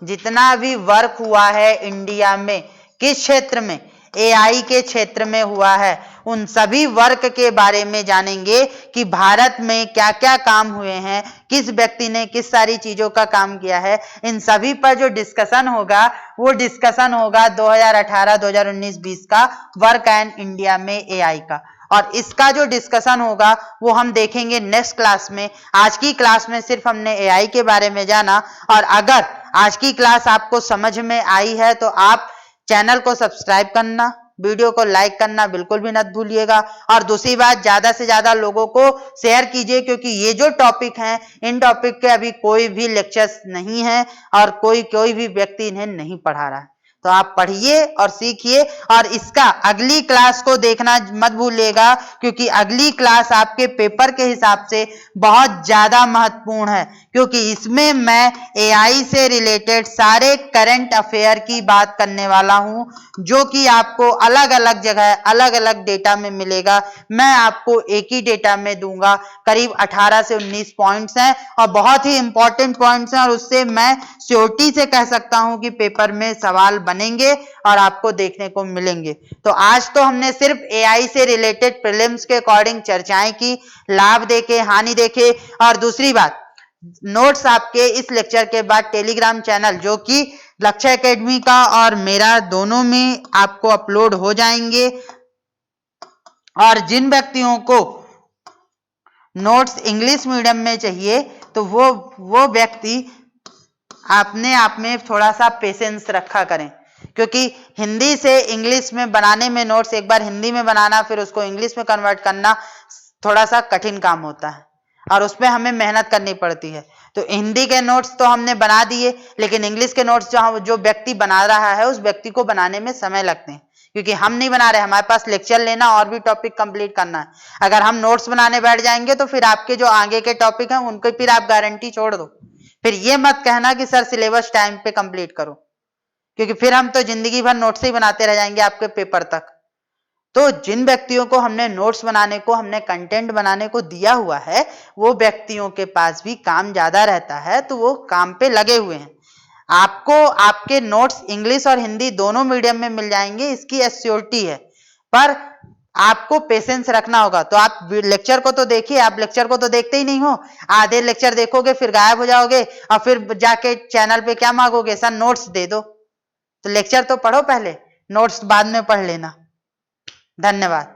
जितना भी वर्क हुआ है इंडिया में, किस क्षेत्र में, एआई के क्षेत्र में हुआ है, उन सभी वर्क के बारे में जानेंगे कि भारत में क्या क्या काम हुए हैं, किस व्यक्ति ने किस सारी चीजों का काम किया है। इन सभी पर जो डिस्कशन होगा वो डिस्कशन होगा 2018, 2019, 20 का वर्क एंड इंडिया में एआई का। और इसका जो डिस्कशन होगा वो हम देखेंगे नेक्स्ट क्लास में। आज की क्लास में सिर्फ हमने एआई के बारे में जाना। और अगर आज की क्लास आपको समझ में आई है तो आप चैनल को सब्सक्राइब करना, वीडियो को लाइक करना बिल्कुल भी मत भूलिएगा। और दूसरी बात, ज्यादा से ज्यादा लोगों को शेयर कीजिए, क्योंकि ये जो टॉपिक हैं, इन टॉपिक के अभी कोई भी लेक्चर्स नहीं है और कोई भी व्यक्ति इन्हें नहीं पढ़ा रहा है। तो आप पढ़िए और सीखिए। और इसका अगली क्लास को देखना मत भूलिएगा, क्योंकि अगली क्लास आपके पेपर के हिसाब से बहुत ज्यादा महत्वपूर्ण है, क्योंकि इसमें मैं एआई से रिलेटेड सारे करंट अफेयर की बात करने वाला हूं, जो कि आपको अलग अलग जगह, अलग अलग डेटा में मिलेगा। मैं आपको एक ही डेटा में दूंगा। करीब 18 से 19 पॉइंट्स हैं और बहुत ही इंपॉर्टेंट पॉइंट्स हैं, और उससे मैं श्योरिटी से कह सकता हूं कि पेपर में सवाल बनेंगे और आपको देखने को मिलेंगे। तो आज तो हमने सिर्फ एआई से रिलेटेड प्रीलिम्स के अकॉर्डिंग चर्चाएं की, लाभ देखे, हानि देखे। और दूसरी बात, नोट्स आपके इस लेक्चर के बाद टेलीग्राम चैनल जो कि लक्ष्य एकेडमी का और मेरा दोनों में आपको अपलोड हो जाएंगे। और जिन व्यक्तियों को नोट्स इंग्लिश मीडियम में चाहिए तो वो व्यक्ति अपने आप में थोड़ा सा पेशेंस रखा करें, क्योंकि हिंदी से इंग्लिश में बनाने में नोट्स, एक बार हिंदी में बनाना फिर उसको इंग्लिश में कन्वर्ट करना थोड़ा सा कठिन काम होता है और उसमें हमें मेहनत करनी पड़ती है। तो हिंदी के नोट्स तो हमने बना दिए, लेकिन इंग्लिश के नोट्स जो व्यक्ति बना रहा है उस व्यक्ति को बनाने में समय लगते हैं, क्योंकि हम नहीं बना रहे, हमारे पास लेक्चर लेना और भी टॉपिक कंप्लीट करना है। अगर हम नोट्स बनाने बैठ जाएंगे तो फिर आपके जो आगे के टॉपिक हैं उनके फिर आप गारंटी छोड़ दो। फिर ये मत कहना कि सर सिलेबस टाइम पे कंप्लीट करो, क्योंकि फिर हम तो जिंदगी भर नोट्स ही बनाते रह जाएंगे आपके पेपर तक। तो जिन व्यक्तियों को हमने नोट्स बनाने को, हमने कंटेंट बनाने को दिया हुआ है, वो व्यक्तियों के पास भी काम ज्यादा रहता है, तो वो काम पे लगे हुए हैं। आपको आपके नोट्स इंग्लिश और हिंदी दोनों मीडियम में मिल जाएंगे, इसकी एश्योरिटी है, पर आपको पेशेंस रखना होगा। तो आप लेक्चर को तो देखिए, आप लेक्चर को तो देखते ही नहीं हो, आधे लेक्चर देखोगे फिर गायब हो जाओगे और फिर जाके चैनल पे क्या मांगोगे, सर नोट्स दे दो। तो लेक्चर तो पढ़ो पहले, नोट्स बाद में पढ़ लेना। धन्यवाद।